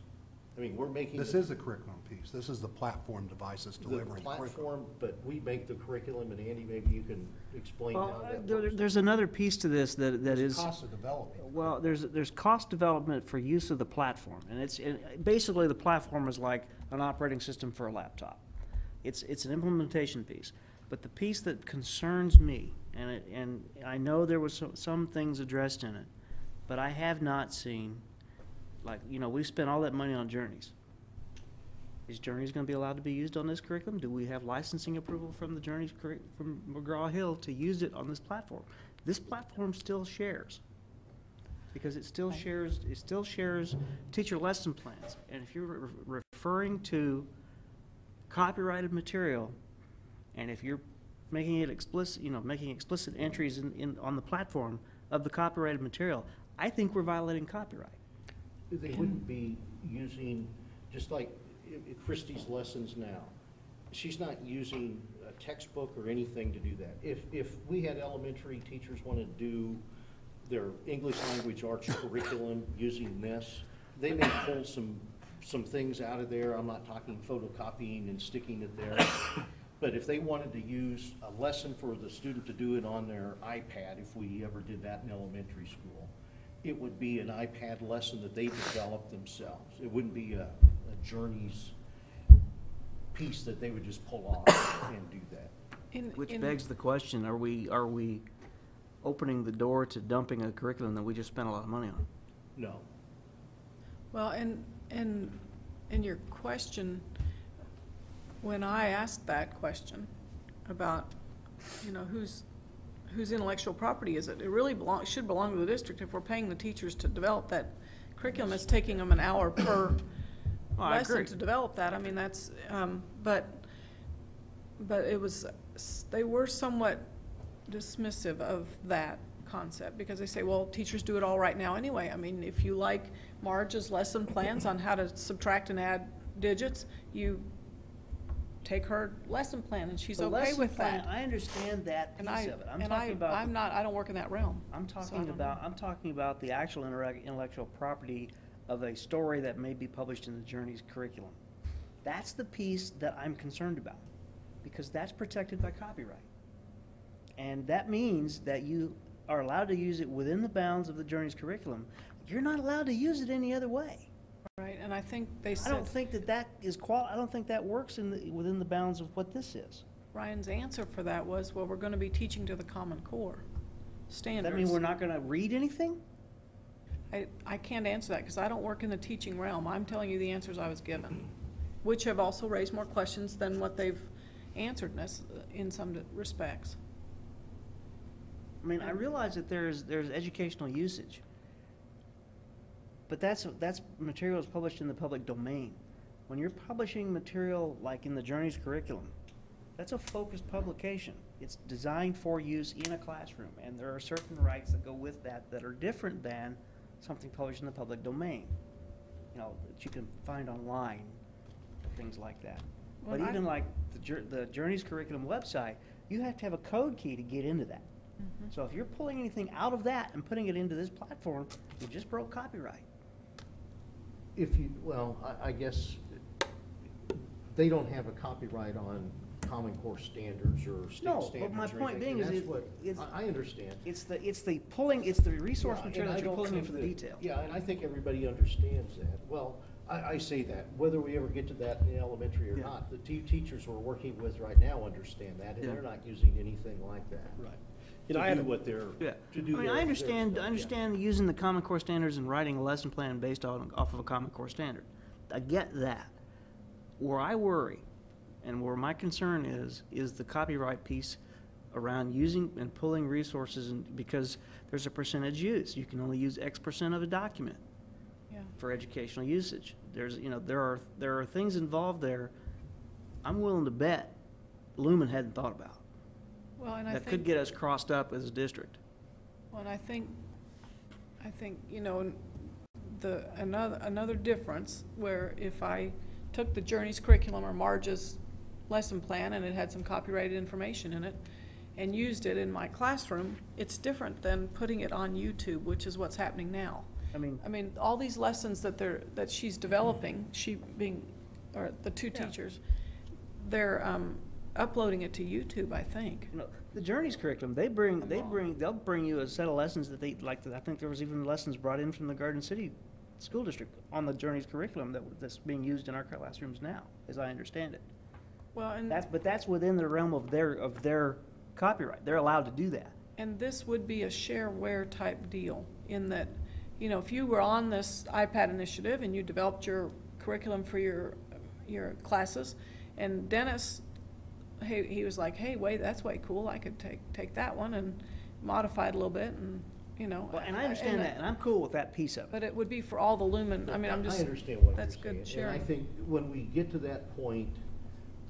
I mean, we're making. This is the curriculum piece. This is the platform devices delivering The curriculum. platform, but we make the curriculum, and Andy, maybe you can explain how Well, that works. there's another piece to this that There's is, cost of development. well, there's cost development for use of the platform, and basically the platform is like an operating system for a laptop. It's an implementation piece, but the piece that concerns me, and I know there was some things addressed in it, but I have not seen, we spent all that money on Journeys. Is Journeys going to be allowed to be used on this curriculum? Do we have licensing approval from the Journeys from McGraw-Hill to use it on this platform? This platform still shares, because it still shares teacher lesson plans. And if you're referring to copyrighted material, and if you're making it explicit, making explicit entries on the platform of the copyrighted material, I think we're violating copyright. They wouldn't be using, just like Christie's lessons now, she's not using a textbook or anything to do that. If we had elementary teachers want to do their English language arts curriculum using this, they may pull some things out of there. I'm not talking photocopying and sticking it there. But if they wanted to use a lesson for the student to do it on their iPad, if we ever did that in elementary school, it would be an iPad lesson that they developed themselves. It wouldn't be a Journeys piece that they would just pull off and do that. Which begs the question, are we opening the door to dumping a curriculum that we just spent a lot of money on? No. Well, and in your question, when I asked that question about, you know, whose intellectual property is it? It really should belong to the district. If we're paying the teachers to develop that curriculum, it's taking them an hour per lesson to develop that. I mean, that's, but it was, they were somewhat dismissive of that concept because they say, well, teachers do it all right now anyway. I mean, if you like Marge's lesson plans on how to subtract and add digits, you take her lesson plan and she's okay with that. I understand that piece of it. I don't work in that realm. I'm talking about the actual intellectual property of a story that may be published in the Journey's curriculum. That's the piece that I'm concerned about because that's protected by copyright. And that means that you are allowed to use it within the bounds of the Journey's curriculum. You're not allowed to use it any other way. Right, and I think they said. I don't think that is I don't think that works within the bounds of what this is. Ryan's answer for that was, well, we're going to be teaching to the Common Core standards. That mean we're not going to read anything? I can't answer that because I don't work in the teaching realm. I'm telling you the answers I was given, which have also raised more questions than what they've answered in some respects. I mean, I realize that there's educational usage, but that's materials published in the public domain. When you're publishing material like in the Journey's curriculum, that's a focused publication. It's designed for use in a classroom, and there are certain rights that go with that are different than something published in the public domain, you know, that you can find online, things like that. Well, but even like the Journey's curriculum website, you have to have a code key to get into that. Mm-hmm. So if you're pulling anything out of that and putting it into this platform, you just broke copyright. Well, I guess they don't have a copyright on Common Core standards or state standards. No, but my point being is, I understand. It's the resource material that you're pulling in for the detail. Yeah, and I think everybody understands that. Well, I say that, whether we ever get to that in elementary or not, the teachers we're working with right now understand that, and they're not using anything like that. Right. You know, I had what they're I mean, I understand using the Common Core standards and writing a lesson plan based off of a Common Core standard. I get that. Where I worry, and where my concern is the copyright piece around using and pulling resources, because there's a percentage use. You can only use X% of a document for educational usage. There are things involved there I'm willing to bet Lumen hadn't thought about. Well, and that could get us crossed up as a district. Well, and I think you know, another difference where if I took the Journey's curriculum or Marge's lesson plan and it had some copyrighted information in it and used it in my classroom, it's different than putting it on YouTube, which is what's happening now. I mean, all these lessons that she's developing, or the two teachers, they're uploading it to YouTube, I think. You know, the Journey's curriculum, they'll bring you a set of lessons that they like. I think there was even lessons brought in from the Garden City School District on the Journey's curriculum that's being used in our classrooms now, as I understand it. Well, and that's within the realm of their copyright. They're allowed to do that. And this would be a shareware type deal in that, you know, if you were on this iPad initiative and you developed your curriculum for your classes, and Dennis, he was like, hey, wait, that's way cool. I could take that one and modify it a little bit, and you know. Well, and I understand that, and I'm cool with that piece of it. But it would be for all the Lumen. I mean, I understand what that's you're good saying. sharing. And I think when we get to that point,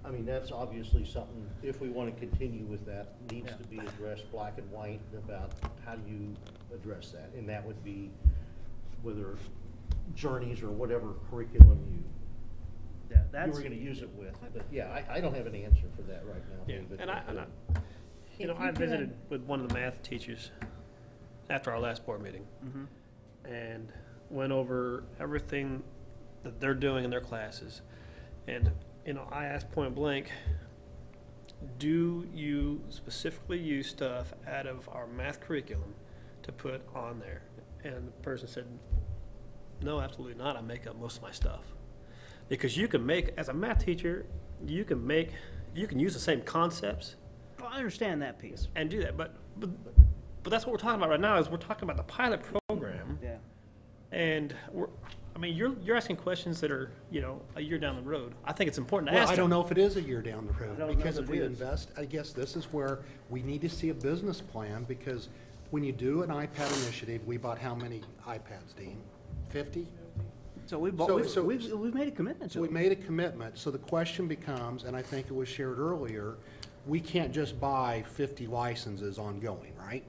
I mean, that's obviously something, if we want to continue with that, needs to be addressed black and white about how do you address that. And that would be whether Journeys or whatever curriculum you were going to use it with. But yeah, I don't have an answer for that right now. Yeah, and I visited with one of the math teachers after our last board meeting, and went over everything that they're doing in their classes. And you know, I asked point blank, do you specifically use stuff out of our math curriculum to put on there? And the person said, no, absolutely not. I make up most of my stuff. Because you can make, as a math teacher, you can use the same concepts. Well, I understand that piece. And do that, but that's what we're talking about right now, is we're talking about the pilot program. Yeah. And I mean, you're asking questions that are, a year down the road. I think it's important to Well, ask I them. don't know if it is a year down the I road, don't know because that if it we is. invest, I guess this is where we need to see a business plan, because when you do an iPad initiative, we bought how many iPads, Dean? 50? So we bought, we've made a commitment So to we it. made a commitment, so the question becomes, and I think it was shared earlier, we can't just buy 50 licenses ongoing, right?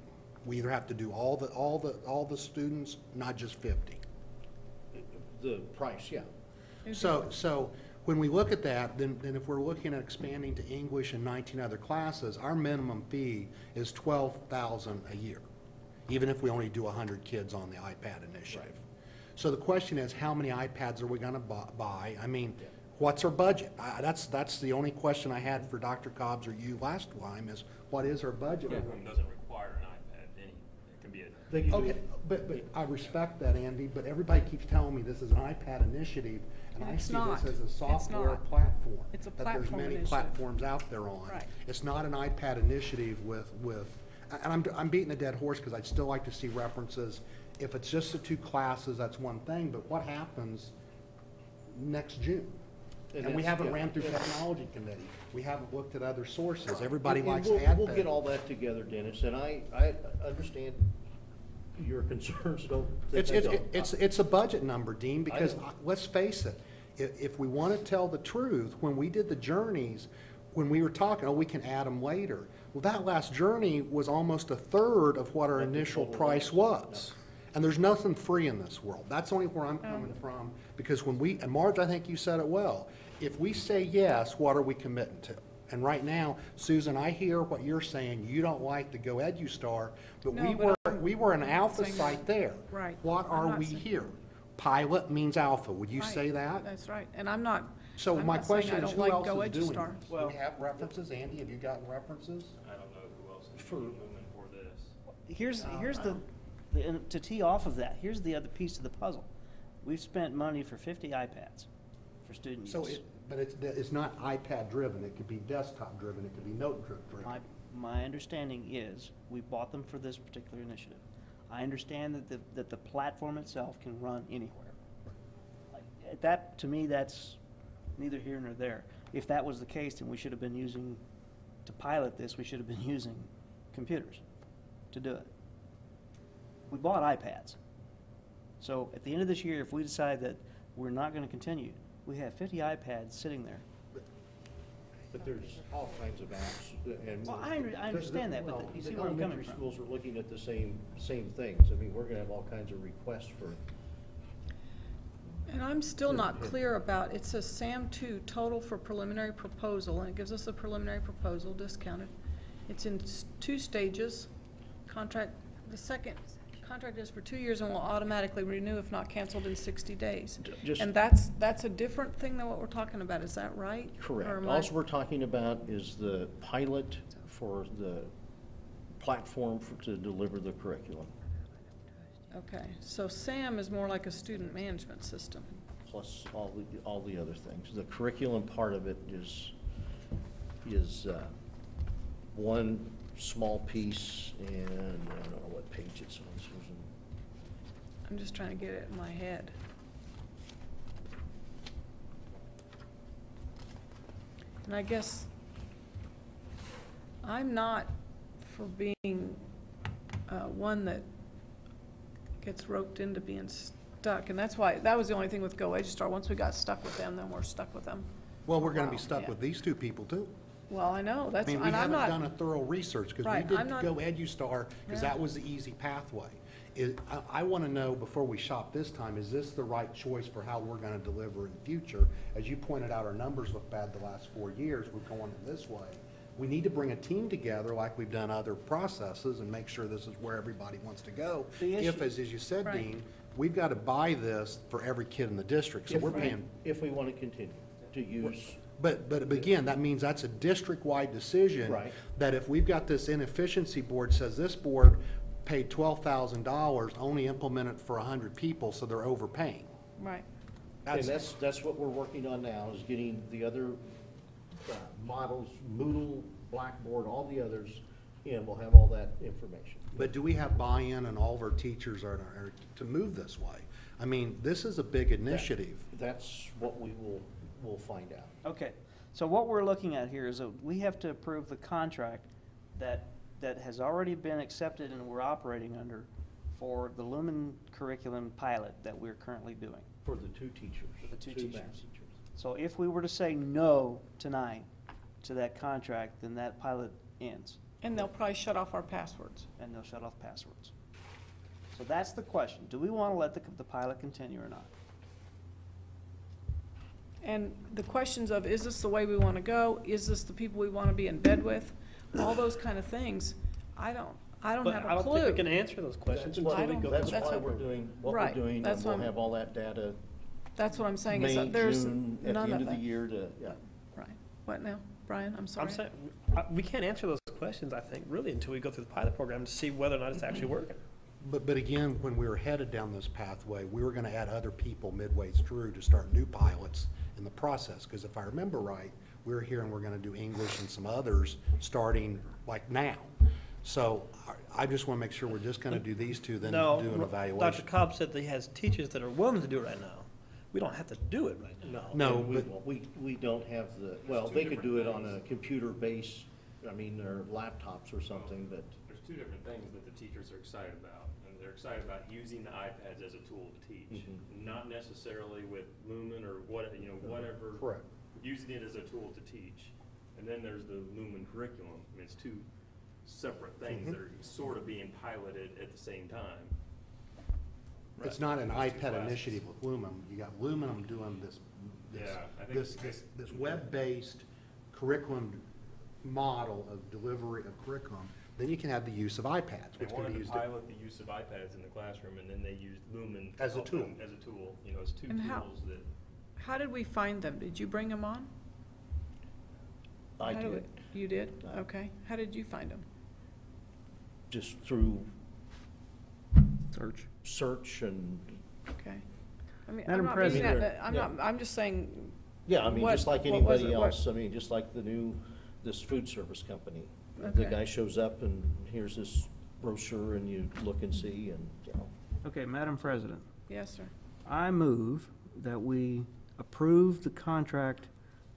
We either have to do all the students, not just 50. The price, yeah. So when we look at that, then if we're looking at expanding to English and 19 other classes, our minimum fee is $12,000 a year, even if we only do 100 kids on the iPad initiative. So the question is, how many iPads are we going to buy? I mean, what's our budget? That's the only question I had for Dr. Cobbs or you last time, is what is our budget? Program doesn't require an iPad. It can be Okay, but I respect that, Andy, but everybody keeps telling me this is an iPad initiative, and I It's see not. this as a It's software not. platform. It's a That there's platform many initiative. platforms out there on. Right. It's not an iPad initiative and I'm beating a dead horse, because I'd still like to see references. If it's just the 2 classes, that's one thing, but what happens next June? And we that's- haven't yeah, ran through yeah. technology committee. We haven't looked at other sources. Everybody And likes we'll- to add We'll things. get all that together, Dennis, and I understand your concerns, don't think I don't. It's a budget number, Dean, because know. let's face it, if we want to tell the truth, when we did the journeys, when we were talking, we can add them later. Well, that last journey was almost a third of what our What the initial total price was. was. And there's nothing free in this world. That's only where I'm Oh. coming from, because and Marge, I think you said it well. If we say yes, what are we committing to? And right now, Susan, I hear what you're saying. You don't like the Go EduStar, but No, but we were an alpha saying site there. Right. What I'm are not we saying- here? Pilot means alpha. Would you Right. say that? That's right, and I'm not, So I'm my not saying question I is, don't who like else Go is doing EduStar. this? Do we have references? Andy, have you gotten references? I don't know who else is moving for this. Here's and to tee off of that, here's the other piece of the puzzle. We've spent money for 50 iPads for student use. But it's not iPad driven. It could be desktop driven. It could be note driven. My understanding is, we bought them for this particular initiative. I understand that the platform itself can run anywhere. That, to me, that's neither here nor there. If that was the case, then we should have been using, to pilot this, we should have been using computers to do it. We bought iPads. So at the end of this year, if we decide that we're not going to continue, we have 50 iPads sitting there. But there's all kinds of apps, and. Well, I understand that, but Well, you see the where I'm coming elementary from. schools are looking at the same things. I mean, we're gonna have all kinds of requests for, and I'm still not clear about, it says SAM2 total for preliminary proposal, and it gives us a preliminary proposal discounted. It's in 2 stages. The second contract is for 2 years and will automatically renew if not canceled in 60 days. just. And that's a different thing than what we're talking about, is that right? Or Correct. am I- All we're talking about is the pilot for the platform to deliver the curriculum, Okay, so SAM is more like a student management system. plus all the other things. The curriculum part of it is one small piece, and I don't know what page it's on, Susan. I'm just trying to get it in my head. And I guess I'm not for being one that gets roped into being stuck. And that's why, that was the only thing with Go EduStar. Once we got stuck with them, then we're stuck with them. Well, we're going to Wow, be stuck yeah. with these 2 people too. Well, I know, I that's, mean, we and I'm haven't done a not, thorough research, because we Right, did I'm not- Go EduStar, because Yeah. that was the easy pathway. I want to know, before we shop this time, is this the right choice for how we're going to deliver in the future? As you pointed out, our numbers look bad the last 4 years. We're going this way. We need to bring a team together like we've done other processes and make sure this is where everybody wants to go. The If, issue- as you said, Right. Dean, we've got to buy this for every kid in the district, so we're paying. If we want to continue to use. But again, that means that's a district-wide decision. Right. That if we've got this inefficiency board, says this board paid $12,000, only implement it for 100 people, so they're overpaying. right. And that's what we're working on now, is getting the other models, Moodle, Blackboard, all the others, and we'll have all that information. But do we have buy-in and all of our teachers are to move this way? I mean, this is a big initiative. That's what we'll find out. Okay, so what we're looking at here is that we have to approve the contract that has already been accepted and we're operating under for the Lumen curriculum pilot that we're currently doing. For the two teachers. For the two math teachers. So if we were to say no tonight to that contract, then that pilot ends, And they'll probably shut off our passwords. and they'll shut off passwords. So that's the question. Do we want to let the pilot continue or not? And the questions of, is this the way we want to go? Is this the people we want to be in bed with? All those kind of things. I don't But have I a don't think we clue. can answer those questions That's until we don't- go. That's that's why what we're doing what we're right, doing, and that's we'll what I'm- have all that data That's what I'm saying, is May, that there's June, at the none end of of the that. year to, yeah. Right. What now? Brian, I'm sorry. I'm saying, we can't answer those questions, I think, really, until we go through the pilot program to see whether or not it's actually working. But again, when we were headed down this pathway, we were gonna add other people midway through to start new pilots in the process. Because if I remember right, we were hearing we're gonna do English and some others starting like now. So I just wanna make sure we're just gonna do these two, then do an No, evaluation. Dr. Cobb said that he has teachers that are willing to do it right now. We don't have to do it right now. No, And but we don't have the, well, they could do it on a computer base, I mean, their laptops or something, but. There's two different things that the teachers are excited about. And they're excited about using the iPads as a tool to teach, not necessarily with Lumen or whatever. Correct. Using it as a tool to teach. And then there's the Lumen curriculum. I mean, it's two separate things that are sort of being piloted at the same time. it's not an Those two iPad classes. initiative with Lumen. You got Lumen doing this Yeah, I think this web-based curriculum model of delivery of curriculum. Then you can have the use of iPads, They which can be wanted to used. pilot the use of iPads in the classroom, and then they used Lumen. to As a help tool. them As a tool, it's two And how- tools that. How did we find them? Did you bring them on? I How did, You did? Okay. How did you find them? just through Search. search and, Okay. I mean, Madam I'm not being President. that, I'm just saying, yeah, I mean, just like what was anybody it? What- else, I mean, just like this food service company. The Okay. guy shows up and here's this brochure and you look and see and, Okay, Madam President, yes, sir. I move that we approve the contract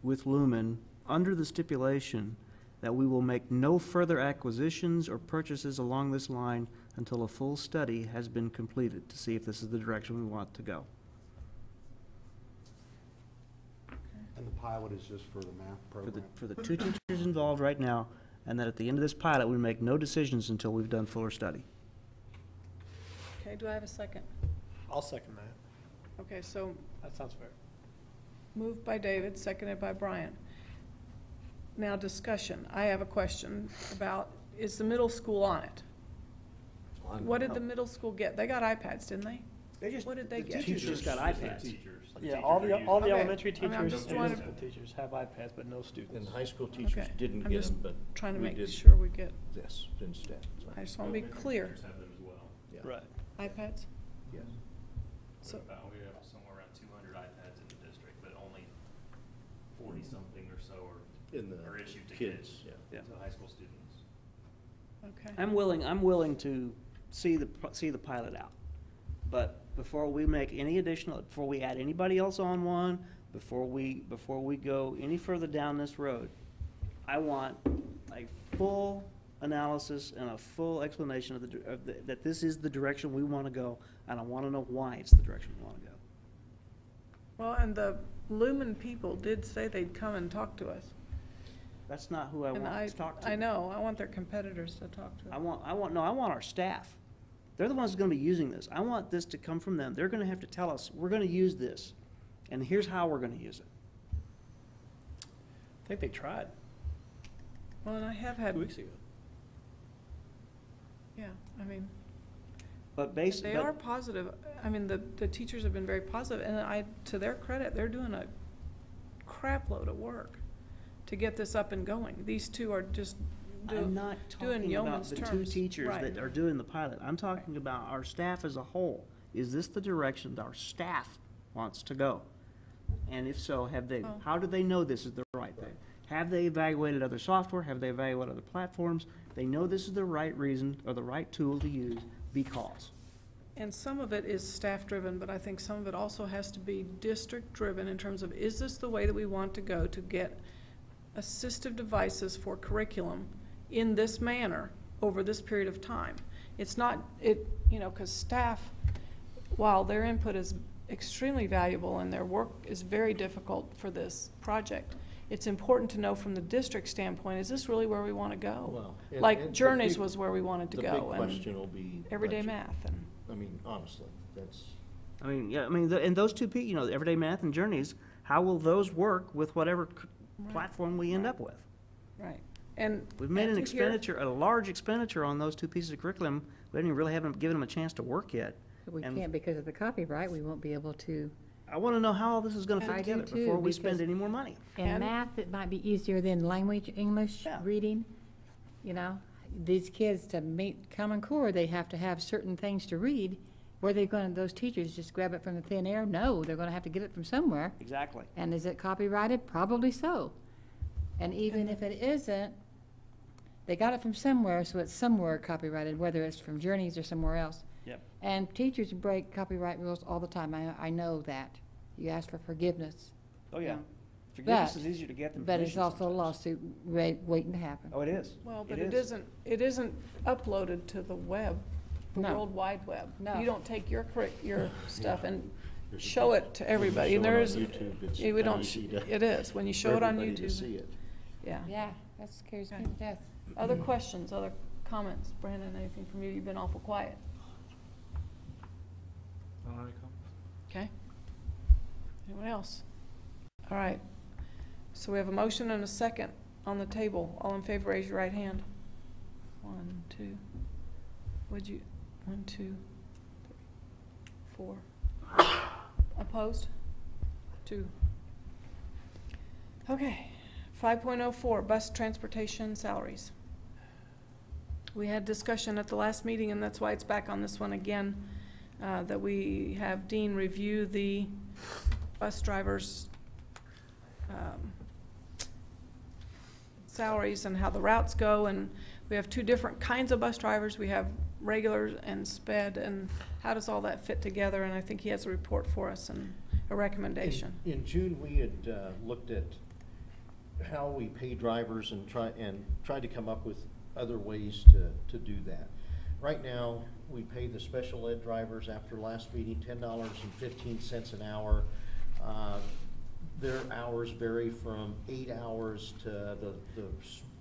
with Lumen under the stipulation that we will make no further acquisitions or purchases along this line until a full study has been completed to see if this is the direction we want to go. And the pilot is just for the math program. For the two teachers involved right now, and that at the end of this pilot, we make no decisions until we've done fuller study. Okay, do I have a second? I'll second that. Okay, so That sounds fair. moved by David, seconded by Brian. Now, discussion. I have a question about, is the middle school on it? What did the middle school get? They got iPads, didn't they? What did they the get? teachers just got iPads. Yeah, all the Okay. elementary I mean, I'm teachers just and trying middle to- school teachers have iPads, but no and students. high school teachers Okay. didn't I'm get just them, but trying to we make did sure we get, this instead. So, I just want to be clear. Teachers have them as well. yeah. Right. iPads? Yes. So, We have somewhere around 200 iPads in the district, but only 40-something or so In the are issued to kids, kids, yeah. to high school students. okay. I'm willing to see the pilot out. But before we make any additional, before we add anybody else on one, before we go any further down this road, I want a full analysis and a full explanation that this is the direction we want to go, and I want to know why it's the direction we want to go. Well, and the Lumen people did say they'd come and talk to us. That's not who I And want to talk to. I know, I want their competitors to talk to. I want our staff. They're the ones who's gonna be using this. I want this to come from them. They're gonna have to tell us, we're gonna use this, and here's how we're gonna use it. I think they tried Well, and I have had, 2 weeks ago. yeah, I mean, But they are positive. I mean, the teachers have been very positive, and to their credit, they're doing a crap load of work to get this up and going. These two are just I'm not doing talking about yeoman's the two terms. teachers Right. that are doing the pilot. I'm talking about our staff as a whole. Is this the direction that our staff wants to go? And if so, Oh. how do they know this is the right thing? Have they evaluated other software? Have they evaluated other platforms? They know this is the right reason or the right tool to use because. And some of it is staff-driven, but I think some of it also has to be district-driven in terms of, is this the way that we want to go to get assistive devices for curriculum in this manner over this period of time? It's not, because staff, while their input is extremely valuable and their work is very difficult for this project, it's important to know from the district standpoint, is this really where we want to go? Well, Like and Journeys the big- was where we wanted to The go. big and question will be everyday budget. math. And I mean, honestly, that's, And those two, everyday math and Journeys, how will those work with whatever Right. platform we end up with? right. And We've made and an to hear- expenditure, a large expenditure on those two pieces of curriculum. We haven't given them a chance to work yet. But we And- can't because of the copyright, we won't be able to. I want to know how all this is going to I fit do together too, before we spend because- any more money. In And- math, it might be easier than language, English, Yeah. reading. These kids to meet Common Core, they have to have certain things to read. Where they going to, those teachers just grab it from the thin air? No, they're going to have to get it from somewhere. Exactly. And is it copyrighted? Probably so. And even if it isn't, they got it from somewhere, so it's somewhere copyrighted, whether it's from Journeys or somewhere else. Yep. And teachers break copyright rules all the time. I know that. You ask for forgiveness. Oh, yeah. Yeah. Forgiveness But- is easier to get than But it's permission also a sometimes. lawsuit waiting to happen. Oh, it is. Well, but It it isn't uploaded to the web, the No. World Wide Web. No. You don't take your stuff and show it to everybody. And there is, yeah, we don't, it is, when you show it on everybody to YouTube. see it. Yeah. Yeah, that scares me Okay. to death. Other questions, other comments? Brandon, anything from you? You've been awful quiet. Okay. Anyone else? All right. So we have a motion and a second on the table. All in favor, raise your right hand. 1, 2. Would you? 1, 2, 3, 4. Opposed? 2. Okay. 5.04, bus transportation salaries. We had discussion at the last meeting, and that's why it's back on this one again, that we have Dean review the bus drivers' salaries and how the routes go. And we have two different kinds of bus drivers. We have regular and sped, and how does all that fit together? And I think he has a report for us and a recommendation. In June, we had looked at how we pay drivers and tried to come up with other ways to do that. Right now, we pay the special ed drivers after last meeting $10.15 an hour. Their hours vary from 8 hours to the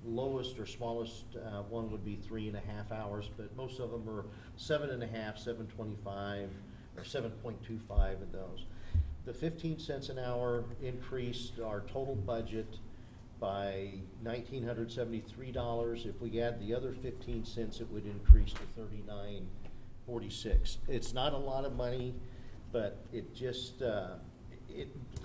lowest or smallest one would be 3.5 hours, but most of them are 7.5, 7.25, or 7.25 of those. The 15 cents an hour increased our total budget by $1,973. If we add the other 15 cents, it would increase to $39.46. It's not a lot of money, but it just,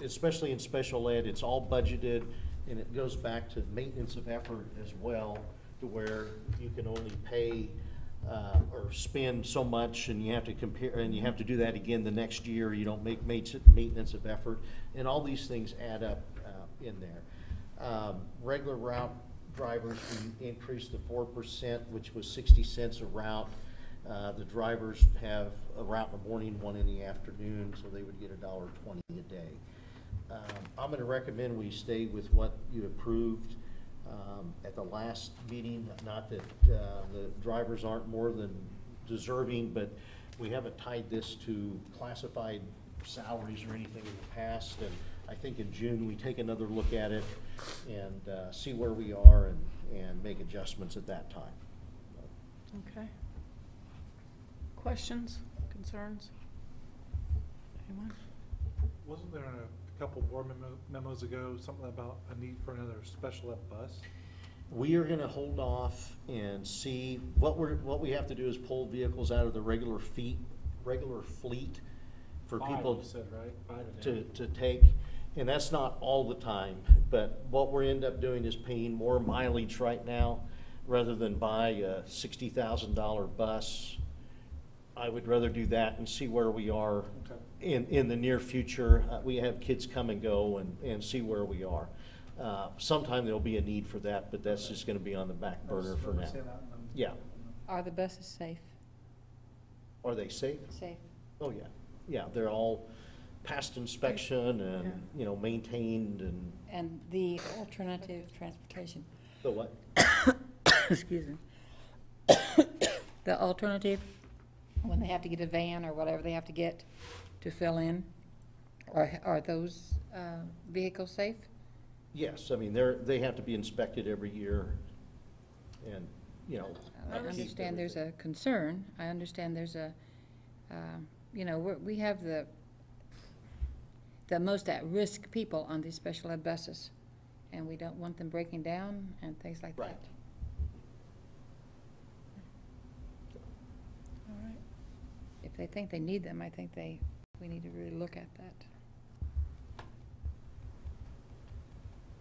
especially in special ed, it's all budgeted, and it goes back to maintenance of effort as well, to where you can only pay or spend so much, and you have to compare, and you have to do that again the next year. You don't make maintenance of effort, and all these things add up in there. Regular route drivers, we increased to 4%, which was 60 cents a route. The drivers have a route in the morning, one in the afternoon, so they would get $1.20 a day. I'm going to recommend we stay with what you approved at the last meeting. Not that the drivers aren't more than deserving, but we haven't tied this to classified salaries or anything in the past. And I think in June we take another look at it and see where we are and make adjustments at that time. Okay. Questions, concerns? Anyone? Wasn't there a couple board memos ago, something about a need for another special ed bus? We are going to hold off and see what we have to do is pull vehicles out of the regular fleet for people You said, right? 5 to take, and that's not all the time, but what we end up doing is paying more mileage right now rather than buy a $60,000 bus. I would rather do that and see where we are in the near future. We have kids come and go and see where we are. Sometime there'll be a need for that, but that's just gonna be on the back burner for now. Yeah. Are the buses safe? Are they safe? Safe. Oh, yeah. Yeah, they're all past inspection and, Yeah. you know, maintained and, And the alternative transportation, the what? excuse me. The alternative, when they have to get a van or whatever they have to get to fill in, are those vehicles safe? Yes, I mean, they have to be inspected every year and, you know. I understand there's a concern. I understand there's a, you know, we have the most at-risk people on these special ed buses, and we don't want them breaking down and things like Right. that. All right. If they think they need them, I think we need to really look at that.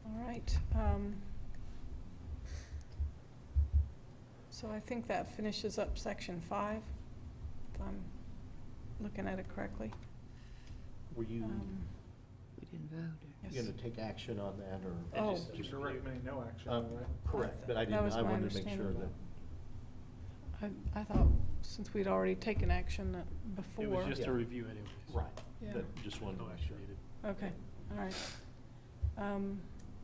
All right. So I think that finishes up section 5, if I'm looking at it correctly. Were you We didn't vote. Yes. gonna take action on that, or? Oh. Just recommending no action, Um, right? Correct, but I That was didn't, I my wanted to make sure understanding. that. I thought since we'd already taken action before. It was just Yeah. a review anyways. Right, Yeah. but just wanted to No make action sure. needed. Okay, all right.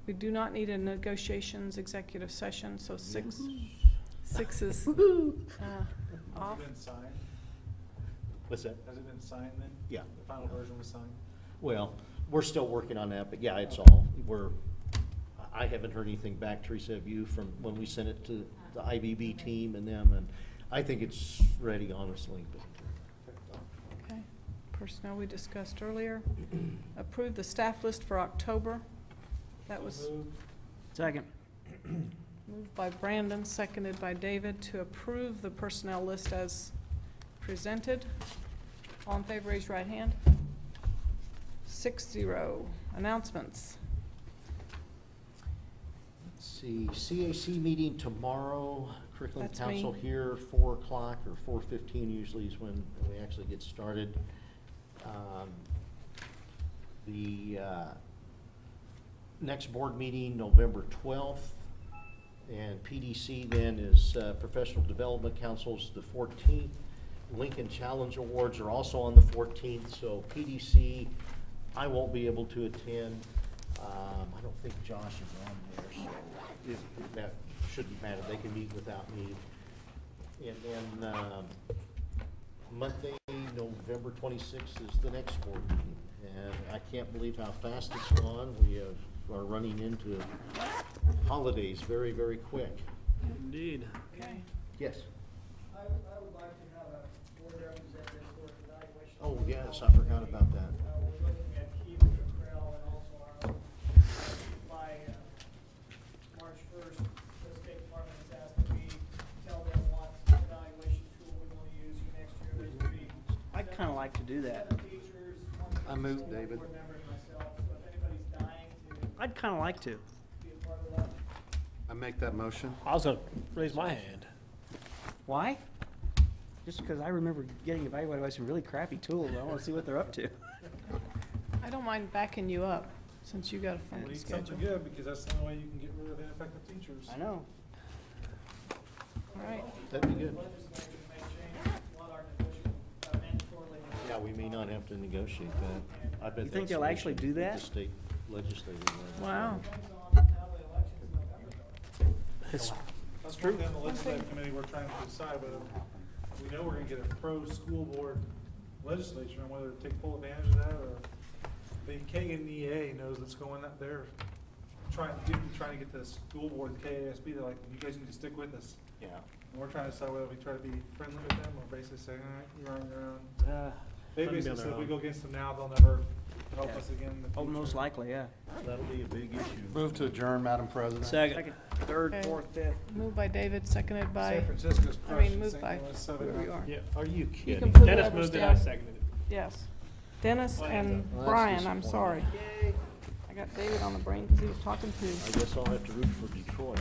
We do not need a negotiations executive session, so six is Has off. it been signed? What's that? Has it been signed then? Yeah. The final version was signed? Well, we're still working on that, but yeah, it's all, I haven't heard anything back, Teresa, have you, from when we sent it to the IBB team and them, and I think it's ready, honestly, but. Okay. Personnel we discussed earlier. Approve the staff list for October. That was Second. moved by Brandon, seconded by David, to approve the personnel list as presented. All in favor, raise your right hand. 6-0. Announcements. Let's see, CAC meeting tomorrow, curriculum That's council me. here, 4 o'clock or 4:15 usually is when we actually get started. The next board meeting, November 12th, and PDC then is Professional Development Council's the 14th. Lincoln Challenge Awards are also on the 14th, so PDC, I won't be able to attend. I don't think Josh is on there, so that shouldn't matter. They can meet without me. And then Monday, November 26th is the next board meeting. And I can't believe how fast it's gone. We are running into holidays very, very quick. Indeed. Okay. Yes? I would like to have a board representative for evaluation. Oh, yes, I forgot about that. We're looking at Keith McCrell and also our own. By March 1st, the State Department has asked that we tell them what evaluation tool we want to use for next year. There's going to be I'd kind of like to do that. 7 teachers, 1 I moved, school David. board member, and myself. So if anybody's dying to I'd kind of like to. be a part of that, I make that motion. I was gonna raise my hand. Why? Just because I remember getting evaluated by some really crappy tools. I want to see what they're up to. I don't mind backing you up, since you got a We funky need schedule. something good, because that's the only way you can get rid of ineffective teachers. I know. All right. That'd be good. legislature may change what our negotiable, mandatorily. Yeah, we may not have to negotiate that. I bet You think that's they'll the actually issue do with that? The state legislature. Wow. Depends on how the elections in November go. It's That's one thing the legislative committee we're trying to decide whether, we know we're gonna get a pro-school board legislature, and whether to take full advantage of that, or the KNEA knows what's going up there. Trying to get the school board, the KASB, they're like, you guys need to stick with us. Yeah. And we're trying to decide whether we try to be friendly with them, or basically saying, all right, you're on your own. They let them be basically on said their if we own. go against them now, they'll never help Yeah. us again in the Oh, future. most likely, yeah. That'll be a big issue. Move to adjourn, Madam President. Second. Third, Okay. fourth, fifth. Moved by David, seconded by, San Francisco's I mean, crushing moved St. by Louis 7-0. whoever you are. Yeah. Are you You kidding? can put Dennis whatever's moved it, down. I seconded it. Yes. Dennis Oh, and Well, that's Brian, I'm disappointing. sorry. I got David on the brain because he was talking to. I guess I'll have to root for Detroit.